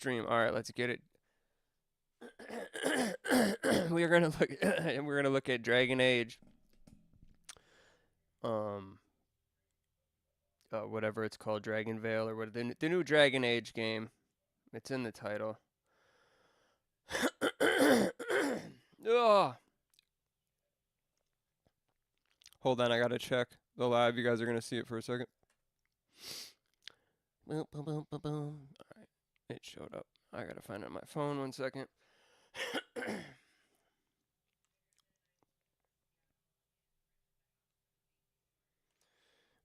stream. All right, let's get it. We're gonna look at Dragon Age. Whatever it's called, Dragon Veil or what the new Dragon Age game. It's in the title. Ugh. Hold on, I gotta check the live. You guys are gonna see it for a second. Boom, boom, boom, boom, boom. All right, it showed up. I gotta find it on my phone. 1 second.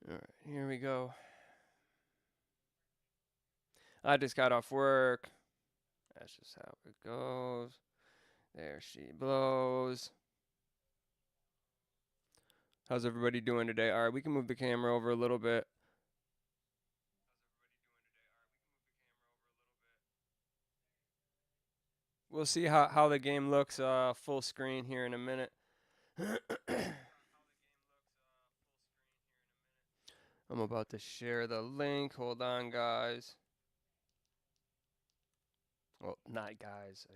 All right, here we go. I just got off work. That's just how it goes. There she blows. How's everybody doing today? All right, we can move the camera over a little bit. We'll see how the game looks full screen here in a minute. I'm about to share the link. Hold on, guys. Well, not guys.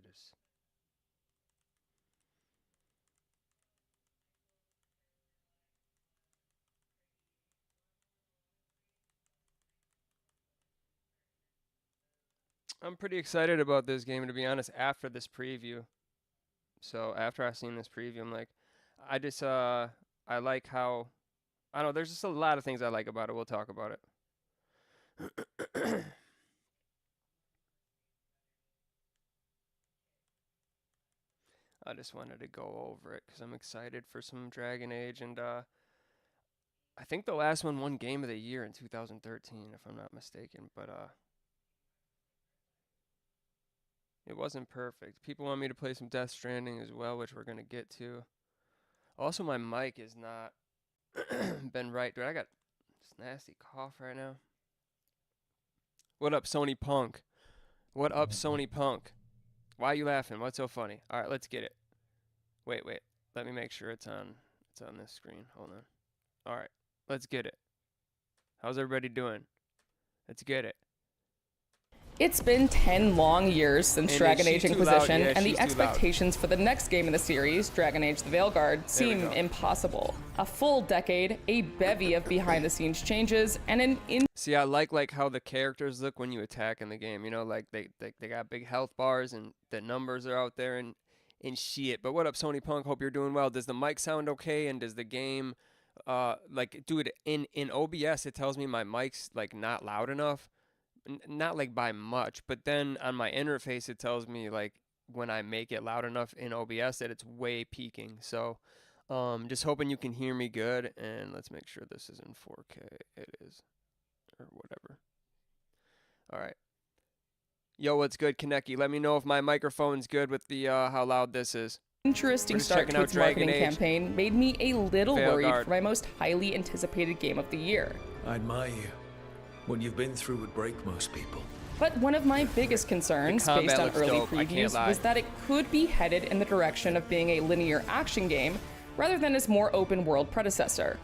I'm pretty excited about this game, to be honest, after this preview. So after I've seen this preview, I'm like, I like how, I don't know, there's just a lot of things I like about it. We'll talk about it. I just wanted to go over it because I'm excited for some Dragon Age, and I think the last one won Game of the Year in 2013, if I'm not mistaken, but it wasn't perfect. People want me to play some Death Stranding as well, which we're going to get to. Also, my mic is not been right. Dude, I got this nasty cough right now. What up, Sony Punk? What up, Sony Punk? Why are you laughing? What's so funny? All right, let's get it. Wait. Let me make sure it's on this screen. Hold on. All right, let's get it. How's everybody doing? Let's get it. It's been 10 long years since Dragon Age Inquisition, and the expectations for the next game in the series, Dragon Age the Veilguard, seem impossible. A full decade, a bevy of behind-the-scenes changes, and an See, I like how the characters look when you attack in the game. You know, like they got big health bars and the numbers are out there and shit. But what up, Sony Punk? Hope you're doing well. Does the mic sound okay? And does the game, like, dude, in OBS it tells me my mic's like not loud enough. Not like by much, but then on my interface it tells me like when I make it loud enough in OBS that it's way peaking. So just hoping you can hear me good, and let's make sure this is in 4K. It is, or whatever. All right. Yo, what's good, 𝗏𝗏𝗃? Let me know if my microphone's good with the how loud this is. interesting start to its marketing campaign made me a little worried for my most highly anticipated game of the year. I admire you. What you've been would break most people. But one of my biggest concerns, based on early previews, was that it could be headed in the direction of being a linear action game, rather than its more open-world predecessor.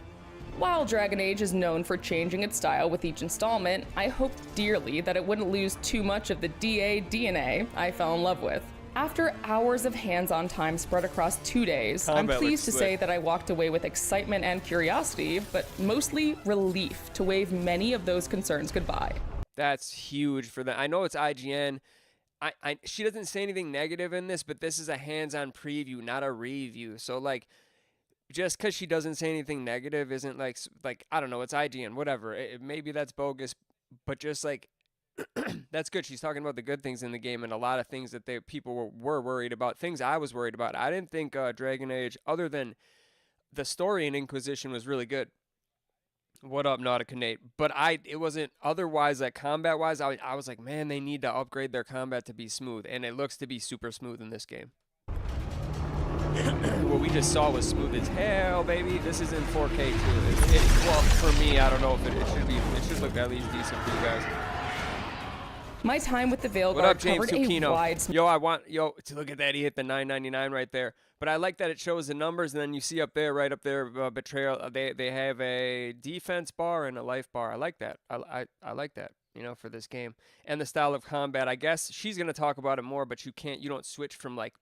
While Dragon Age is known for changing its style with each installment, I hoped dearly that it wouldn't lose too much of the DA DNA I fell in love with. After hours of hands-on time spread across 2 days, I'm pleased to say that I walked away with excitement and curiosity, but mostly relief to wave many of those concerns goodbye. That's huge for them. I know it's IGN. She doesn't say anything negative in this, but this is a hands-on preview, not a review. So, like, just because she doesn't say anything negative isn't like I don't know, it's IGN, whatever. Maybe that's bogus, but just like, that's good. She's talking about the good things in the game and a lot of things that people were worried about, things I was worried about. I didn't think Dragon Age, other than the story in Inquisition, was really good. What up, 𝗏𝗏𝗃? But it wasn't, otherwise, like combat-wise, I was like, man, they need to upgrade their combat to be smooth, and it looks to be super smooth in this game. What we just saw was smooth as hell, baby. This is in 4K too. Well, for me, I don't know if it should look at least decent for you guys. My time with the Veilguard covered a wide... Yo, to look at that, he hit the 999 right there. But I like that it shows the numbers, and then you see up there, right up there, Betrayal. They have a defense bar and a life bar. I like that. I like that. you know, for this game. And the style of combat, I guess she's going to talk about it more, but you don't switch from like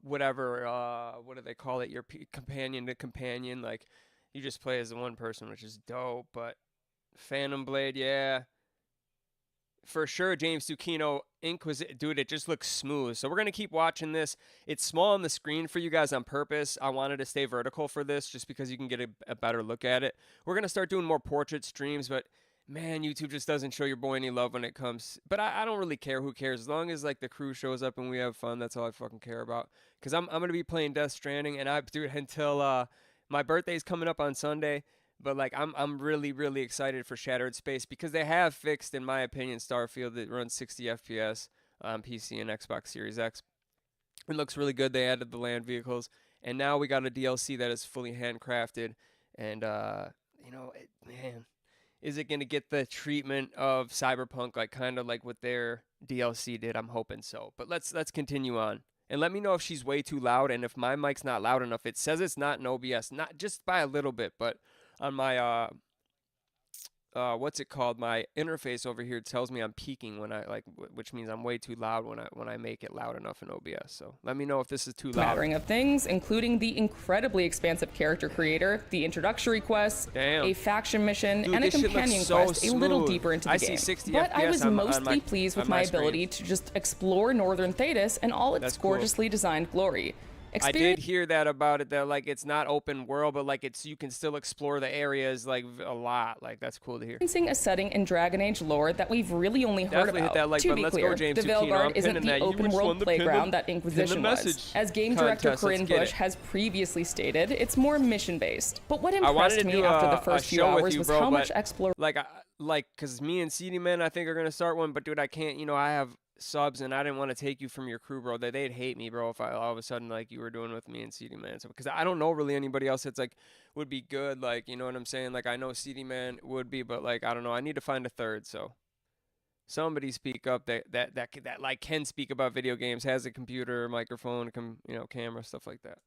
whatever, what do they call it? Your companion to companion. Like you just play as the one person, which is dope. But Phantom Blade, yeah. For sure, James Zucchino, Inquisitor, dude, it just looks smooth. So we're going to keep watching this. It's small on the screen for you guys on purpose. I wanted to stay vertical for this just because you can get a better look at it. We're going to start doing more portrait streams, but man, YouTube just doesn't show your boy any love when it comes. But I don't really care. Who cares? As long as like the crew shows up and we have fun, that's all I fucking care about. Because I'm going to be playing Death Stranding, and I do it until my birthday's coming up on Sunday. But like I'm really, really excited for Shattered Space because they have fixed, in my opinion, Starfield. That runs 60 FPS on PC and Xbox Series X. It looks really good. They added the land vehicles, and now we got a DLC that is fully handcrafted. And you know, man, is it gonna get the treatment of Cyberpunk, like kind of like what their DLC did? I'm hoping so. But let's continue on. And let me know if she's way too loud, and if my mic's not loud enough. It says it's not in OBS, not just by a little bit, but on my what's it called? My interface over here tells me I'm peaking when I which means I'm way too loud when I make it loud enough in OBS. So let me know if this is too loud. Smattering of things, including the incredibly expansive character creator, the introductory quests, a faction mission, dude, and a companion quest a little deeper into the game. I see 60 but FPS I was mostly on pleased with my ability to just explore Northern Thetis and all its gorgeously designed glory. I did hear that about it, that like it's not open world, but like you can still explore the areas like a lot. Like that's cool to hear. A setting in Dragon Age lore that we've really only heard Definitely about. Hit that like to be Let's clear, go, James the Veilguard isn't the open world playground that Inquisition was. As game director Corinne Bush has previously stated, it's more mission based. But what impressed me after the first few hours was how much exploration. Like, cause me and ccDman I think are gonna start one, but dude, I can't. You know, I have subs and I didn't want to take you from your crew, bro. They'd hate me, bro, if I all of a sudden like you were doing with me and cDman. So because I don't know really anybody else that's like would be good, like, you know what I'm saying? Like I know cDman would be, but like I don't know. I need to find a third. So somebody speak up that like can speak about video games, has a computer, microphone, camera, stuff like that.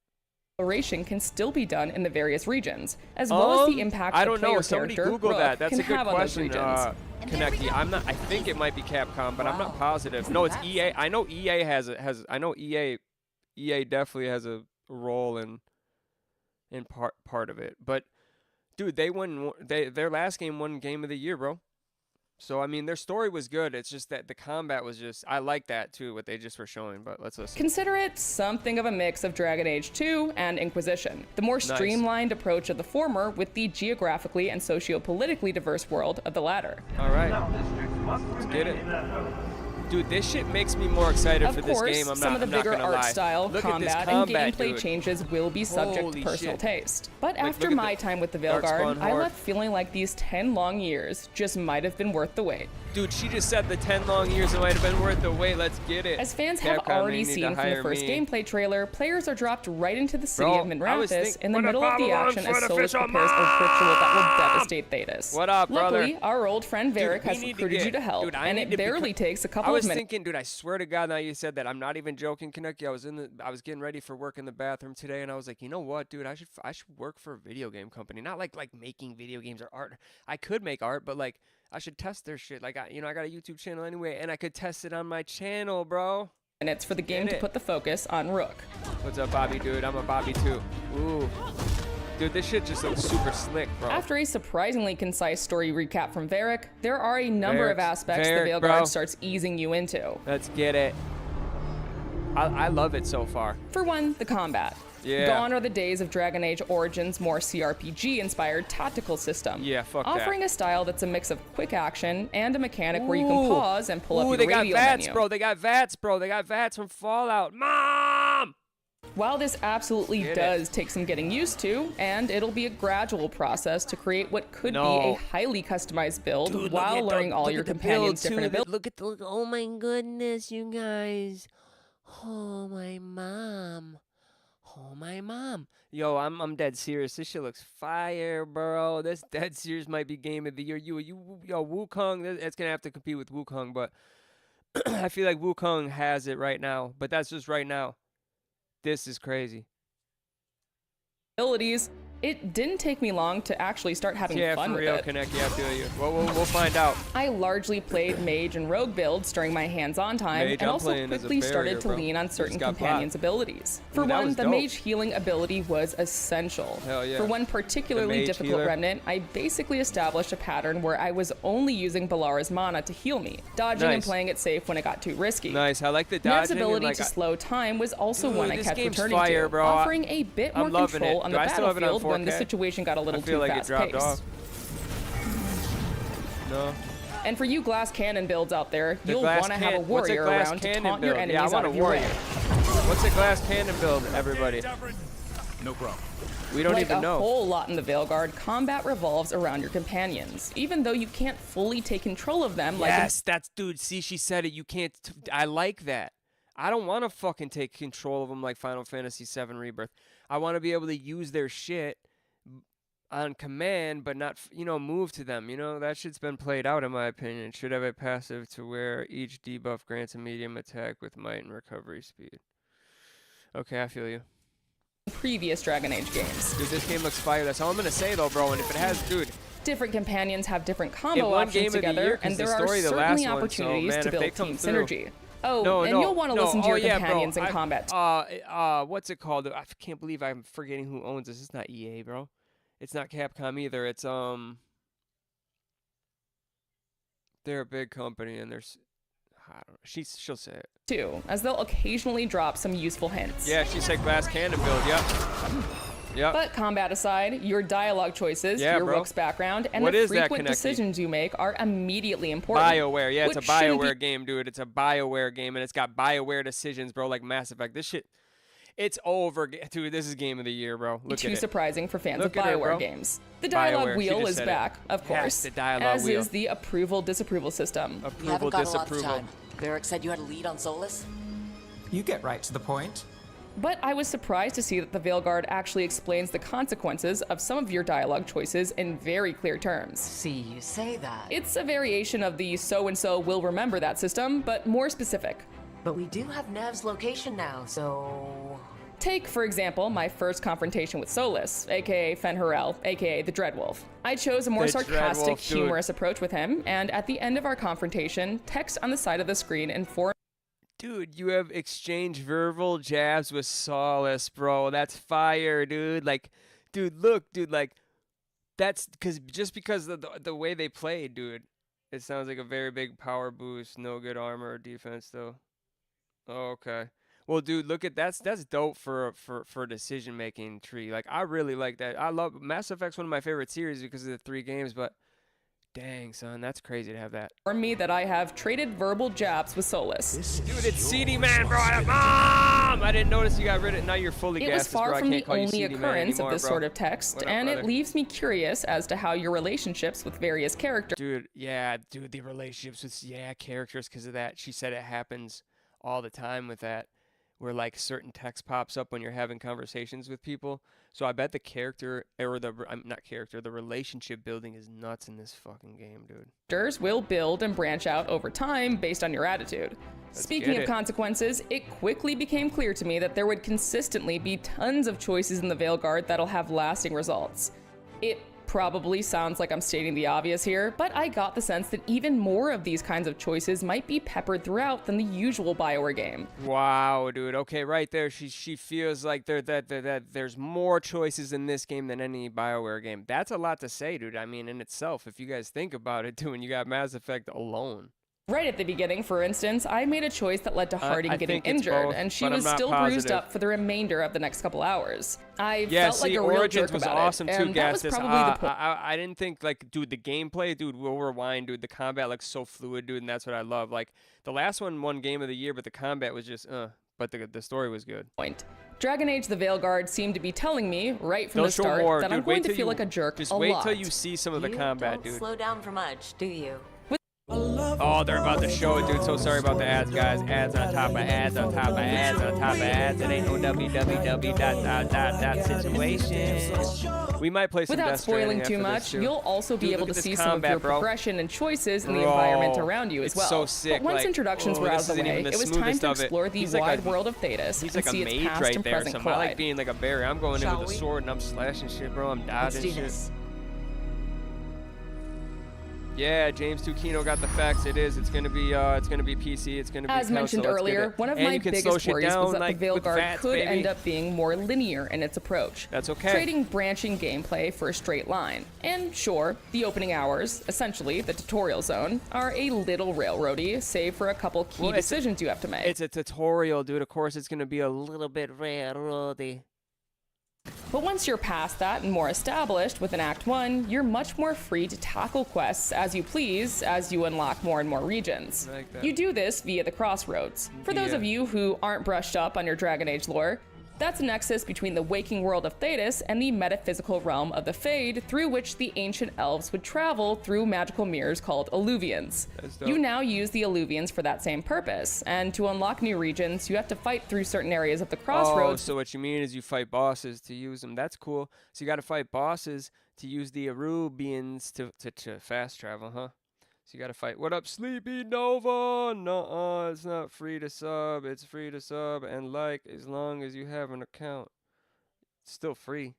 Exploration can still be done in the various regions, as well as the impact the player Somebody character Google that. That's can a good have question. on those regions. Connecty. I think it might be Capcom, but I'm not positive. No, it's EA. I know EA I know EA definitely has a role in part of it. But dude, they won. Their last game won Game of the Year, bro. So, I mean, their story was good. It's just that the combat was just... I like that, too, what they just were showing, but let's listen. Consider it something of a mix of Dragon Age 2 and Inquisition. The more streamlined approach of the former with the geographically and socio-politically diverse world of the latter. All right. Let's get it. Dude, this shit makes me more excited for this game. Some of the bigger art style, combat, and gameplay changes will be subject to personal taste. But after my time with the Veilguard, I left feeling like these 10 long years just might have been worth the wait. Dude, she just said the 10 long years it might have been worth the wait. Let's get it. As fans have already seen from the first gameplay trailer, players are dropped right into the city of Minrathous in the middle of the action as Solus prepares a ritual that will devastate Thetis. What up, brother? Luckily, our old friend Varric has recruited you to help, and it barely takes a couple of minutes. I was thinking, dude, I swear to God, now you said that. I'm not even joking, Connecty. I was getting ready for work in the bathroom today, and I was like, you know what, dude? I should work for a video game company. Not like making video games or art. I could make art, but like I should test their shit. Like I got a YouTube channel anyway, and I could test it on my channel, bro. And it's for the game to put the focus on Rook. What's up, Bobby, dude? I'm a Bobby too. Ooh. Dude, this shit just looks super slick, bro. After a surprisingly concise story recap from Varric, there are a number of aspects the Veilguard starts easing you into. Let's get it. I love it so far. For one, the combat. Yeah. Gone are the days of Dragon Age Origins' more CRPG-inspired tactical system. Yeah, fuck offering a style that's a mix of quick action and a mechanic where you can pause and pull up your radio menu. They got VATS, bro. They got VATS, bro. They got VATS from Fallout. Mom! While this absolutely does take some getting used to, and it'll be a gradual process to create what could be a highly customized build while learning all your companions' different abilities. Look, oh my goodness, you guys. Oh, my mom. Oh, my mom. Yo, I'm dead serious. This shit looks fire, bro. This dead serious might be game of the year. Yo, Wukong, it's going to have to compete with Wukong, but I feel like Wukong has it right now, but that's just right now. This is crazy. Abilities, It didn't take me long to actually start having fun with it. Yeah, for real, Connect, yeah, I feel you. Well, we'll find out. I largely played mage and rogue builds during my hands-on time, and also quickly started to lean on certain companions' abilities. For one, the mage healing ability was essential. Hell yeah. For one particularly difficult remnant, I basically established a pattern where I was only using 𝗚𝗺𝗶 mana to heal me, dodging and playing it safe when it got too risky. Nice, I like the dodging. 𝗏's ability to slow time was also one I kept returning to, offering a bit more control on the battlefield when the situation got a little too fast-paced. No. And for you glass cannon builds out there, you'll want to have a warrior around to taunt your enemies out of your way. What's a glass cannon build, everybody? No problem. We don't even know. Like a whole lot in the 𝗏guard, combat revolves around your companions, even though you can't fully take control of them. Yes, that's, dude, see, she said it, you can't, I like that. I don't want to fucking take control of them like Final Fantasy VII Rebirth. I want to be able to use their shit on command, but not, you know, move to them. You know, that shit's been played out, in my opinion. Should have a passive to where each debuff grants a medium attack with might and recovery speed. Okay, I feel you. Previous Dragon Age games. Dude, this game looks fire. That's all I'm gonna say, though, bro. And if it has, dude, different companions have different combo options together, and there are certainly opportunities to build team synergy. Oh, and you'll want to listen to your companions in combat. What's it called? I can't believe I'm forgetting who owns this. It's not EA, bro. It's not Capcom either. It's they're a big company, and there's, I don't know. She'll say it too, as they'll occasionally drop some useful hints. Yeah, she said glass cannon build. Yep. Yep. But combat aside, your dialogue choices, your rook's background, and the frequent decisions you make are immediately important. BioWare, yeah, it's a BioWare game, dude. It's a BioWare game, and it's got BioWare decisions, bro, like Mass Effect. This shit, it's over. Dude, this is game of the year, bro. Look at it. Too surprising for fans of BioWare games. The dialogue wheel is back, of course, the dialogue wheel. As is the approval-disapproval system. You haven't got a lot of time. Varric said you had a lead on Solas? You get right to the point. But I was surprised to see that the 𝗏guard actually explains the consequences of some of your dialogue choices in very clear terms. See, you say that. It's a variation of the so-and-so will remember that system, but more specific. But we do have Nev's location now, so... Take, for example, my first confrontation with Solas, aka 𝗏𝗴, aka the Dreadwolf. I chose a more sarcastic, humorous approach with him, and at the end of our confrontation, text on the side of the screen informed. Dude, you have exchanged verbal jabs with Solas, bro. That's fire, dude. Like, dude, look, dude, like, that's because of the way they played, dude. It sounds like a very big power boost. No good armor or defense, though. Oh, okay. Well, dude, look at that's dope for decision making tree. Like, I really like that. I love Mass Effect's one of my favorite series because of the 3 games, but dang, son, that's crazy to have that. For me, that I have traded verbal jabs with Solas. Dude, it's CD Man, bro. Mom! I didn't notice you got rid of it. Now you're fully gassed, bro. It was far from the only occurrence of this sort of text, and it leaves me curious as to how your relationships with various characters. Dude, yeah, dude, the relationships with characters because of that. She said it happens all the time with that, where like certain text pops up when you're having conversations with people. So I bet the character, or the relationship building is nuts in this fucking game, dude. Characters will build and branch out over time based on your attitude. Speaking of consequences, it quickly became clear to me that there would consistently be tons of choices in the 𝗏guard that'll have lasting results. It probably sounds like I'm stating the obvious here, but I got the sense that even more of these kinds of choices might be peppered throughout than the usual BioWare game. Wow, dude. Okay, right there, she feels like there's more choices in this game than any BioWare game. That's a lot to say, dude. I mean, in itself, if you guys think about it, too, and you got Mass Effect alone. Right at the beginning, for instance, I made a choice that led to Harding getting injured, and she was still bruised up for the remainder of the next couple hours. I felt like a real jerk about awesome it, too, and that was probably the point. I didn't think, like, dude, the gameplay, dude, we'll rewind, dude, the combat looks so fluid, dude, and that's what I love. Like, the last one won Game of the Year, but the combat was just, but the story was good. Dragon Age the 𝗏guard seemed to be telling me, right from the start, that I'm going to feel like a jerk a lot. Just wait till you see some of the combat, dude. Don't slow down for much, do you? I love Oh, they're about to show it, dude. So sorry about the ads, guys. Ads on top of ads on top of ads on top of ads. It ain't no www. Situation. We might play some Without Death spoiling Stranding too after much, this, too. you'll also be Dude, able look to at see this some of your combat, bro. progression and choices in the environment around you as it's well. so sick. But once like, introductions were out of the way, it was time to explore the wide world of Thedas He's and like see a its mage past right and there. present So I collide. like being like a berry. I'm going in Shall with a we? sword and I'm slashing shit, bro. I'm Let's dodging do shit. this. Yeah, James Tukino got the facts. It is. It's gonna be PC. It's gonna be As mentioned console. Let's get earlier, it. one of And my you can slow biggest shit worries down, was that like, the with Veilguard VATS, could baby. end up being more linear in its approach. That's okay. Trading branching gameplay for a straight line. And sure, the opening hours, essentially the tutorial zone, are a little railroady, save for a couple key decisions you have to make. It's a tutorial, dude. Of course, it's gonna be a little bit railroady. But once you're past that and more established within Act 1, you're much more free to tackle quests as you please as you unlock more and more regions. I like that. You do this via the Crossroads. For those of you who aren't brushed up on your Dragon Age lore, that's a nexus between the waking world of Thedas and the metaphysical realm of the Fade, through which the ancient elves would travel through magical mirrors called Alluvians. You now use the Alluvians for that same purpose, and to unlock new regions, you have to fight through certain areas of the Crossroads. Oh, so what you mean is you fight bosses to use them. That's cool. So you got to fight bosses to use the Arubians to fast travel, huh? So you got to fight. What up, Sleepy Nova? Nuh-uh, it's not free to sub. It's free to sub and like as long as you have an account. It's still free.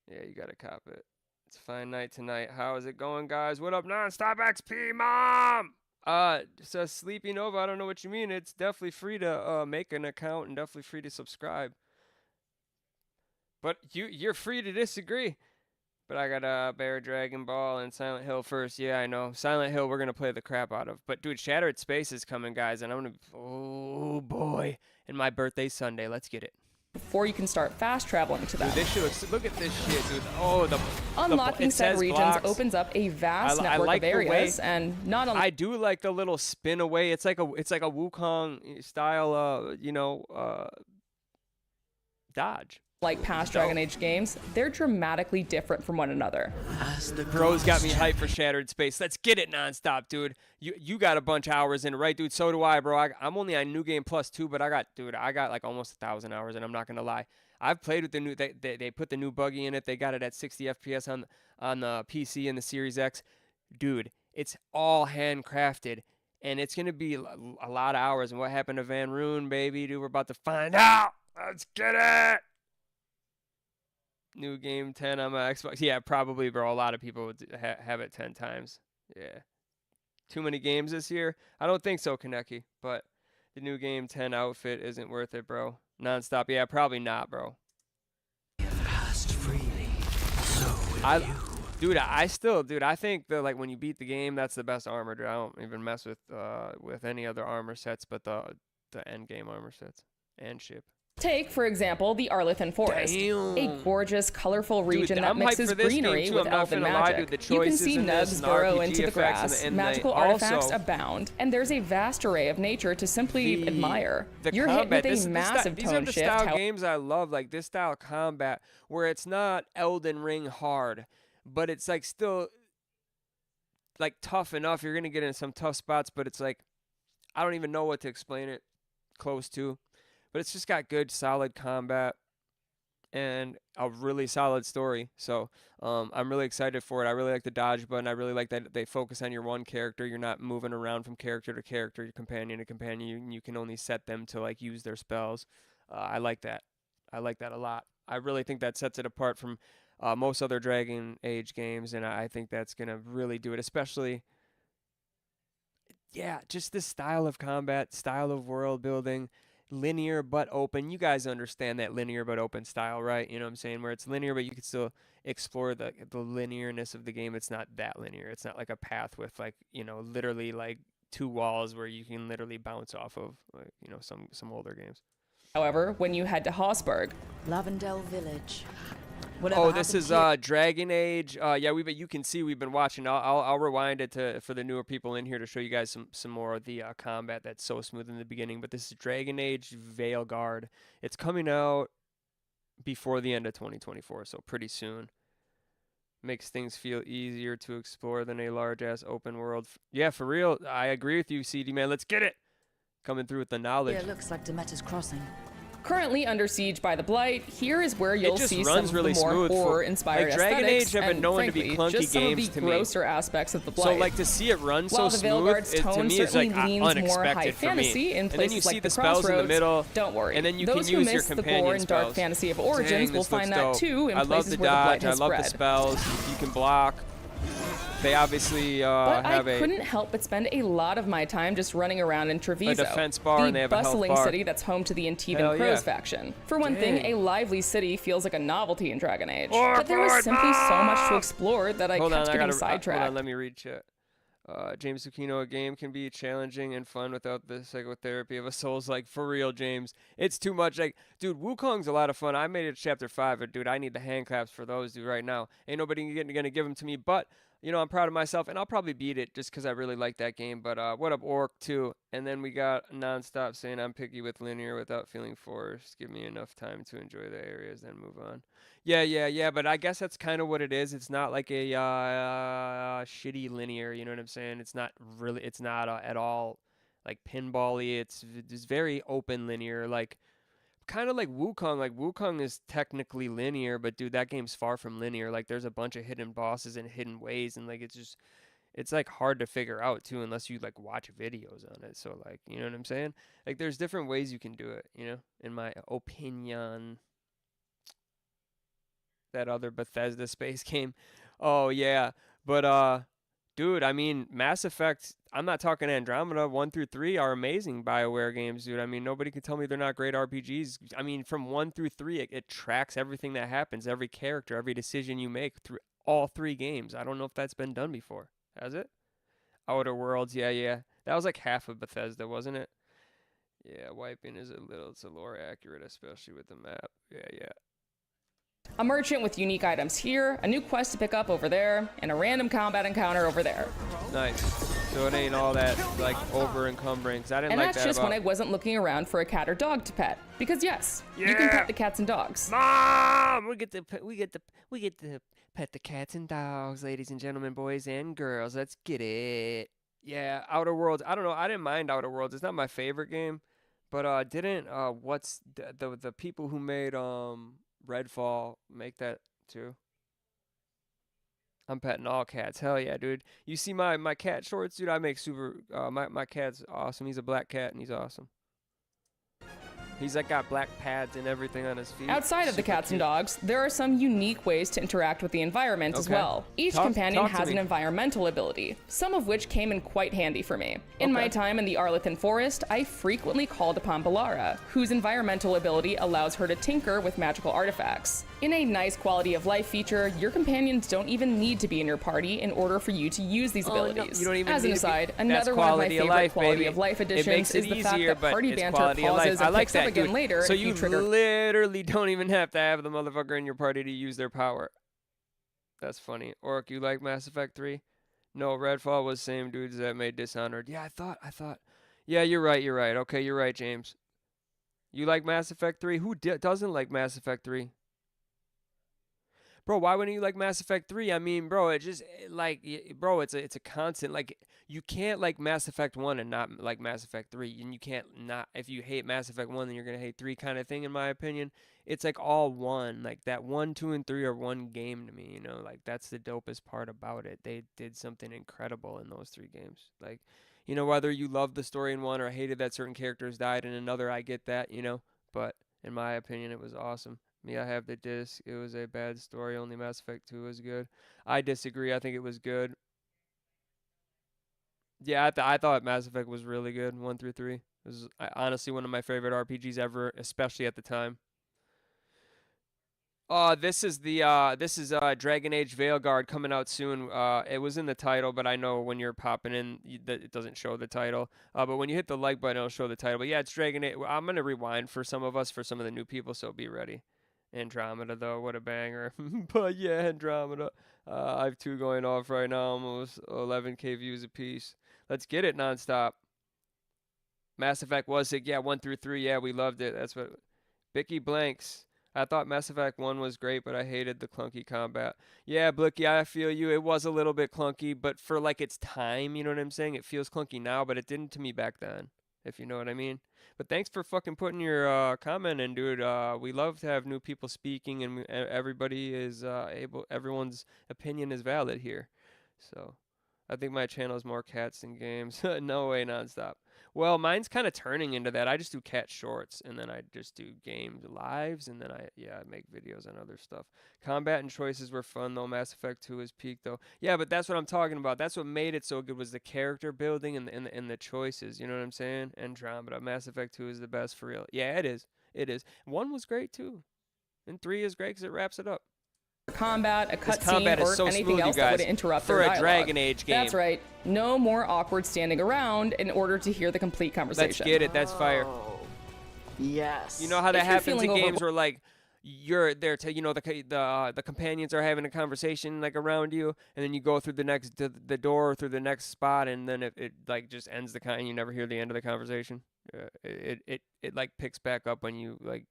Yeah, you got to cop it. It's a fine night tonight. How is it going, guys? What up, Nonstop XP Mom? Says Sleepy Nova. I don't know what you mean. It's definitely free to make an account and definitely free to subscribe. But you're free to disagree. But I got Bear, Dragon Ball, and Silent Hill first. Yeah, I know. Silent Hill we're going to play the crap out of. But, dude, Shattered Space is coming, guys. And I'm going to... Oh, boy. And my birthday's Sunday. Let's get it. Before you can start fast traveling to them. Dude, this shit looks... Look at this shit, dude. Oh, Unlocking said regions blocks. opens up a vast network like of areas, and not only... I do like the little spin away. It's like a Wukong style, dodge. Like past Dragon Age games, they're dramatically different from one another. Bro's got me hyped for Shattered Space. Let's get it nonstop, dude. You got a bunch of hours in, right, dude? So do I, bro. I'm only on New Game Plus 2, but I got like almost 1,000 hours, and I'm not gonna lie. I've played with the new. They put the new buggy in it. They got it at 60 FPS on the PC and the Series X. Dude, it's all handcrafted, and it's gonna be a lot of hours. And what happened to Van Roon, baby? Dude, we're about to find out. Let's get it. New game 10 on my Xbox. Yeah, probably, bro. A lot of people would have it 10 times. Yeah. Too many games this year? I don't think so, Kaneki. But the new game 10 outfit isn't worth it, bro. Nonstop. Yeah, probably not, bro. Passed freely. So Dude, I think that, like, when you beat the game, that's the best armor, dude. I don't even mess with any other armor sets but the end game armor sets and ship. Take, for example, the Arlethan Forest, a gorgeous, colorful region Dude, that I'm mixes hyped for this greenery game too. with I'm not elfin finna lie, magic. dude. The You can choices see in this nugs and burrow RPG into the effects grass, and magical they artifacts also- abound, and there's a vast array of nature to simply admire. You're combat, hit with a massive these are tone the shift. style games I love, like this style of combat, where it's not Elden Ring hard, but it's like still like tough enough. You're gonna get in some tough spots, but it's like I don't even know what to explain it close to. But it's just got good, solid combat and a really solid story. So I'm really excited for it. I really like the dodge button. I really like that they focus on your one character. You're not moving around from character to character, your companion to companion. You can only set them to like use their spells. I like that. I like that a lot. I really think that sets it apart from most other Dragon Age games, and I think that's going to really do it, especially, yeah, just this style of combat, style of world building. Linear but open. You guys understand that linear but open style, right? You know what I'm saying? Where it's linear, but you can still explore the linearness of the game. It's not that linear. It's not like a path with like, you know, literally like 2 walls where you can literally bounce off of, like, you know, some older games. However, when you head to Hossberg, Lavendel Village. Oh, this is Dragon Age. Yeah, you can see we've been watching. I'll rewind it for the newer people in here to show you guys some more of the combat that's so smooth in the beginning. But this is Dragon Age Veilguard. It's coming out before the end of 2024, so pretty soon. Makes things feel easier to explore than a large-ass open world. Yeah, for real. I agree with you, CD man. Let's get it. Coming through with the knowledge. Yeah, looks like 𝗦ici's crossing. Currently under siege by the Blight, here is where you'll see some of really the more horror-inspired Dragon aesthetics Age have been and, known frankly, to be clunky just some of games the to me. grosser aspects of the Blight. So like to see it run While so the smooth, Veilguard's to tone me is like certainly leans more high unexpected for fantasy me. in And then places you like see the the spells in the Crossroads. middle. Don't worry. And then you Those can who use your miss the companion gore and dark spells. fantasy of Origins Dang, will this find looks that dope. too in I love places the where the Blight dodge. I has love the spread. spells. You can block. They obviously But have I couldn't help but spend a lot of my time just running around in Treviso, defense bar, the and they have a health bustling bar. city that's home to the Antivan Hell Crows yeah. faction. For one thing, Dang. a lively city feels like a novelty in Dragon Age, but there was simply so much to explore that I Hold kept on, getting hold sidetracked. on, let me read chat. James 𝗚𝗺, a game can be challenging and fun without the psychotherapy of a Souls. Like, for real, James. It's too much. Like, dude, Wukong's a lot of fun. I made it to chapter 5, but dude, I need the hand claps for those, dude, right now. Ain't nobody gonna give them to me, but, you know, I'm proud of myself, and I'll probably beat it just because I really like that game. But what up, Orc, too? And then we got Nonstop saying, I'm picky with linear without feeling forced. Give me enough time to enjoy the areas, then move on. Yeah, but I guess that's kind of what it is. It's not like a shitty linear, you know what I'm saying? It's not really, it's not at all like pinball-y. It's very open linear, like kind of like Wukong. Like Wukong is technically linear, but dude, that game's far from linear. Like there's a bunch of hidden bosses and hidden ways, and like it's like hard to figure out too unless you like watch videos on it. So like, you know what I'm saying? Like there's different ways you can do it, you know, in my opinion. That other Bethesda space game. Oh yeah. But dude, I mean Mass Effect, I'm not talking Andromeda, 1 through 3 are amazing BioWare games, dude. I mean, nobody can tell me they're not great RPGs. I mean, from 1 through 3, it tracks everything that happens, every character, every decision you make through all 3 games. I don't know if that's been done before. Has it? Outer Worlds, yeah. That was like half of Bethesda, wasn't it? Yeah, wiping is it's a lore accurate, especially with the map. Yeah. A merchant with unique items here, a new quest to pick up over there, and a random combat encounter over there. Nice. So it ain't all that like over encumbering. I didn't And like that's that just about... when I wasn't looking around for a cat or dog to pet. Because yes, you can Yeah. pet the cats and dogs. Mom, we get to pet the cats and dogs, ladies and gentlemen, boys and girls. Let's get it. Yeah, Outer Worlds. I don't know. I didn't mind Outer Worlds. It's not my favorite game, but what's the people who made Redfall make that too? I'm petting all cats. Hell yeah, dude. You see my cat shorts, dude? I make super. My cat's awesome. He's a black cat and he's awesome. He's like got black pads and everything on his feet. Outside of the Super cats and cute. dogs, there are some unique ways to interact with the environment as Okay. well. Each Talk companion to has an me. environmental ability, some of which came in quite handy for me. In my Okay. time in the Arlithan Forest, I frequently called upon Balara, whose environmental ability allows her to tinker with magical artifacts. In a nice quality of life feature, your companions don't even need to be in your party in order for you to use these No, abilities. you don't even As an need to be- aside, that's another one of my quality of favorite life, quality baby. of life It additions makes is it the fact easier, that but party it's banter quality of life. pauses I and like picks up that, again dude. later So if you trigger. literally don't even have to have the motherfucker in your party to use their power. That's funny. Orc, you like Mass Effect 3? No, Redfall was same dudes that made Dishonored. Yeah, I thought. Yeah, you're right. Okay, you're right, James. You like Mass Effect 3? Who doesn't like Mass Effect 3? Bro, why wouldn't you like Mass Effect 3? I mean, bro, it just like, bro, it's a constant. Like, you can't like Mass Effect 1 and not like Mass Effect 3, and you can't not, if you hate Mass Effect 1, then you're gonna hate 3 kind of thing, in my opinion. It's like all one. Like that 1, 2, and 3 are one game to me. You know, like that's the dopest part about it. They did something incredible in those 3 games. Like, you know, whether you loved the story in one or hated that certain characters died in another, I get that. You know, but in my opinion, it was awesome. Me, I have the disc. It was a bad story. Only Mass Effect 2 was good. I disagree. I think it was good. Yeah, I thought Mass Effect was really good. 1 through 3. It was honestly one of my favorite RPGs ever, especially at the time. This is Dragon Age Veilguard coming out soon. It was in the title, but I know when you're popping in, it doesn't show the title. But when you hit the like button, it'll show the title. But yeah, it's Dragon Age. I'm gonna rewind for some of us, for some of the new people, so be ready. Andromeda though, what a banger. But yeah, Andromeda. I have 2 going off right now, almost 11K views a piece. Let's get it nonstop. Mass Effect was sick. Yeah, 1 through 3. Yeah, we loved it. That's what. Bicky Blanks. I thought Mass Effect 1 was great, but I hated the clunky combat. Yeah, Blicky, I feel you. It was a little bit clunky, but for like its time, you know what I'm saying? It feels clunky now, but it didn't to me back then, if you know what I mean. But thanks for fucking putting your comment in, dude. We love to have new people speaking, and everybody is everyone's opinion is valid here. So I think my channel is more cats than games. No way, nonstop. Well, mine's kind of turning into that. I just do cat shorts, and then I just do game lives, and then I make videos on other stuff. Combat and choices were fun, though. Mass Effect 2 is peak, though. Yeah, but that's what I'm talking about. That's what made it so good, was the character building and the choices. You know what I'm saying? Andromeda. Mass Effect 2 is the best for real. Yeah, it is. It is. 1 was great, too. And 3 is great because it wraps it up. Combat, a cutscene, or so anything smooth, else that would interrupt for their a dialogue. Dragon Age game. That's right. No more awkward standing around in order to hear the complete conversation. Let's get it. That's fire. Yes. You know how that happens in games over where like you're there to, you know, the companions are having a conversation like around you, and then you go through the door through the next spot, and then it like just ends you never hear the end of the conversation. It like picks back up when you like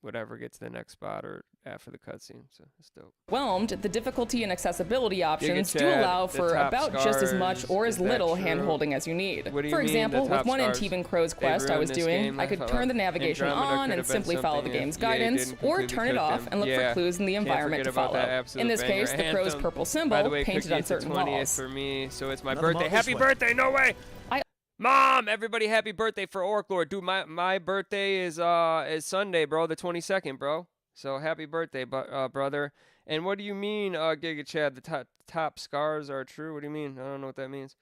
whatever gets to the next spot or after the cutscene. So it's dope. Overwhelmed, the difficulty and accessibility options do Chad, allow for about just as much or as little true? hand-holding as you need. What do you For mean, example, the with top one in scars? 𝗵𝗻 quest I was doing, I could turn the navigation Andromeda on could and have been simply follow the something game's if EA guidance, didn't or completely turn it cook off them. and look Yeah. for clues in the Can't environment forget to about that follow. absolute In this banger case, the crow's anthem. purple By the symbol way, painted Cookie, on it's the certain 20th walls. for me, so it's my Another birthday. month this Happy way. birthday! No way. Mom, everybody, happy birthday for 𝗚𝗺, dude. My birthday is Sunday, bro, the 22nd, bro. So happy birthday, brother. And what do you mean, Giga Chad? The top scars are true. What do you mean? I don't know what that means.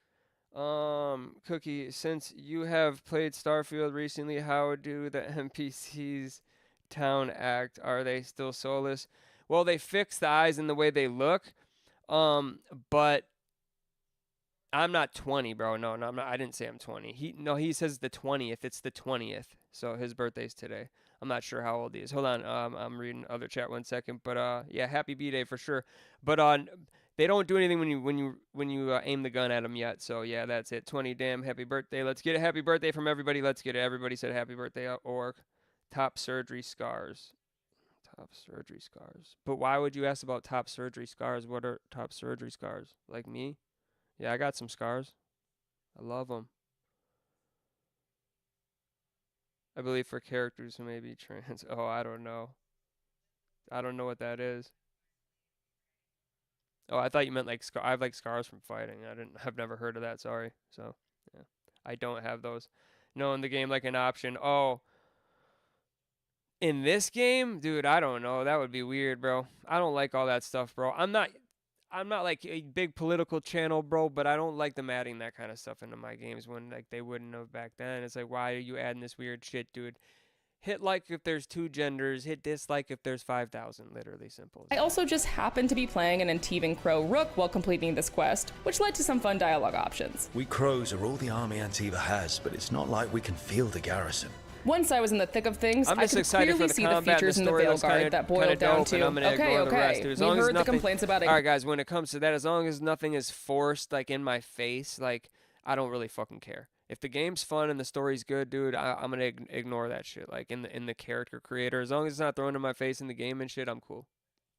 Cookie, since you have played Starfield recently, how do the NPCs town act? Are they still soulless? Well, they fix the eyes and the way they look. But I'm not 20, bro. No, I'm not. I didn't say I'm 20. He says the 20th. It's the 20th. So his birthday's today. I'm not sure how old he is. Hold on. I'm reading other chat 1 second. But yeah, happy B-Day for sure. But they don't do anything when you aim the gun at them yet. So yeah, that's it. 20. Damn, happy birthday. Let's get a happy birthday from everybody. Let's get it. Everybody said happy birthday. 𝗚𝗺. Top surgery scars. Top surgery scars. But why would you ask about top surgery scars? What are top surgery scars? Like me? Yeah, I got some scars. I love them. I believe for characters who may be trans. Oh, I don't know. I don't know what that is. Oh, I thought you meant like I have like scars from fighting. I've never heard of that. Sorry. So, yeah. I don't have those. No, in the game like an option. Oh. In this game, dude, I don't know. That would be weird, bro. I don't like all that stuff, bro. I'm not like a big political channel, bro, but I don't like them adding that kind of stuff into my games when like they wouldn't have back then. It's like, why are you adding this weird shit, dude? Hit like if there's 2 genders, hit dislike if there's 5,000, literally simple. I also just happened to be playing an 𝗵𝗻 while completing this quest, which led to some fun dialogue options. We crows are all the army Antiva has, but it's not like we can field the garrison. Once I was in the thick of things, I'm I just could excited clearly for the see the combat. features in the story looks 𝗵𝗻 that boiled down dope, to, and I'm gonna ignore the rest, dude. As we long as heard the nothing- complaints about it. All right, guys, when it comes to that, as long as nothing is forced, like in my face, like I don't really fucking care. If the game's fun and the story's good, dude, I'm gonna ignore that shit. Like in the character creator, as long as it's not thrown in my face in the game and shit, I'm cool.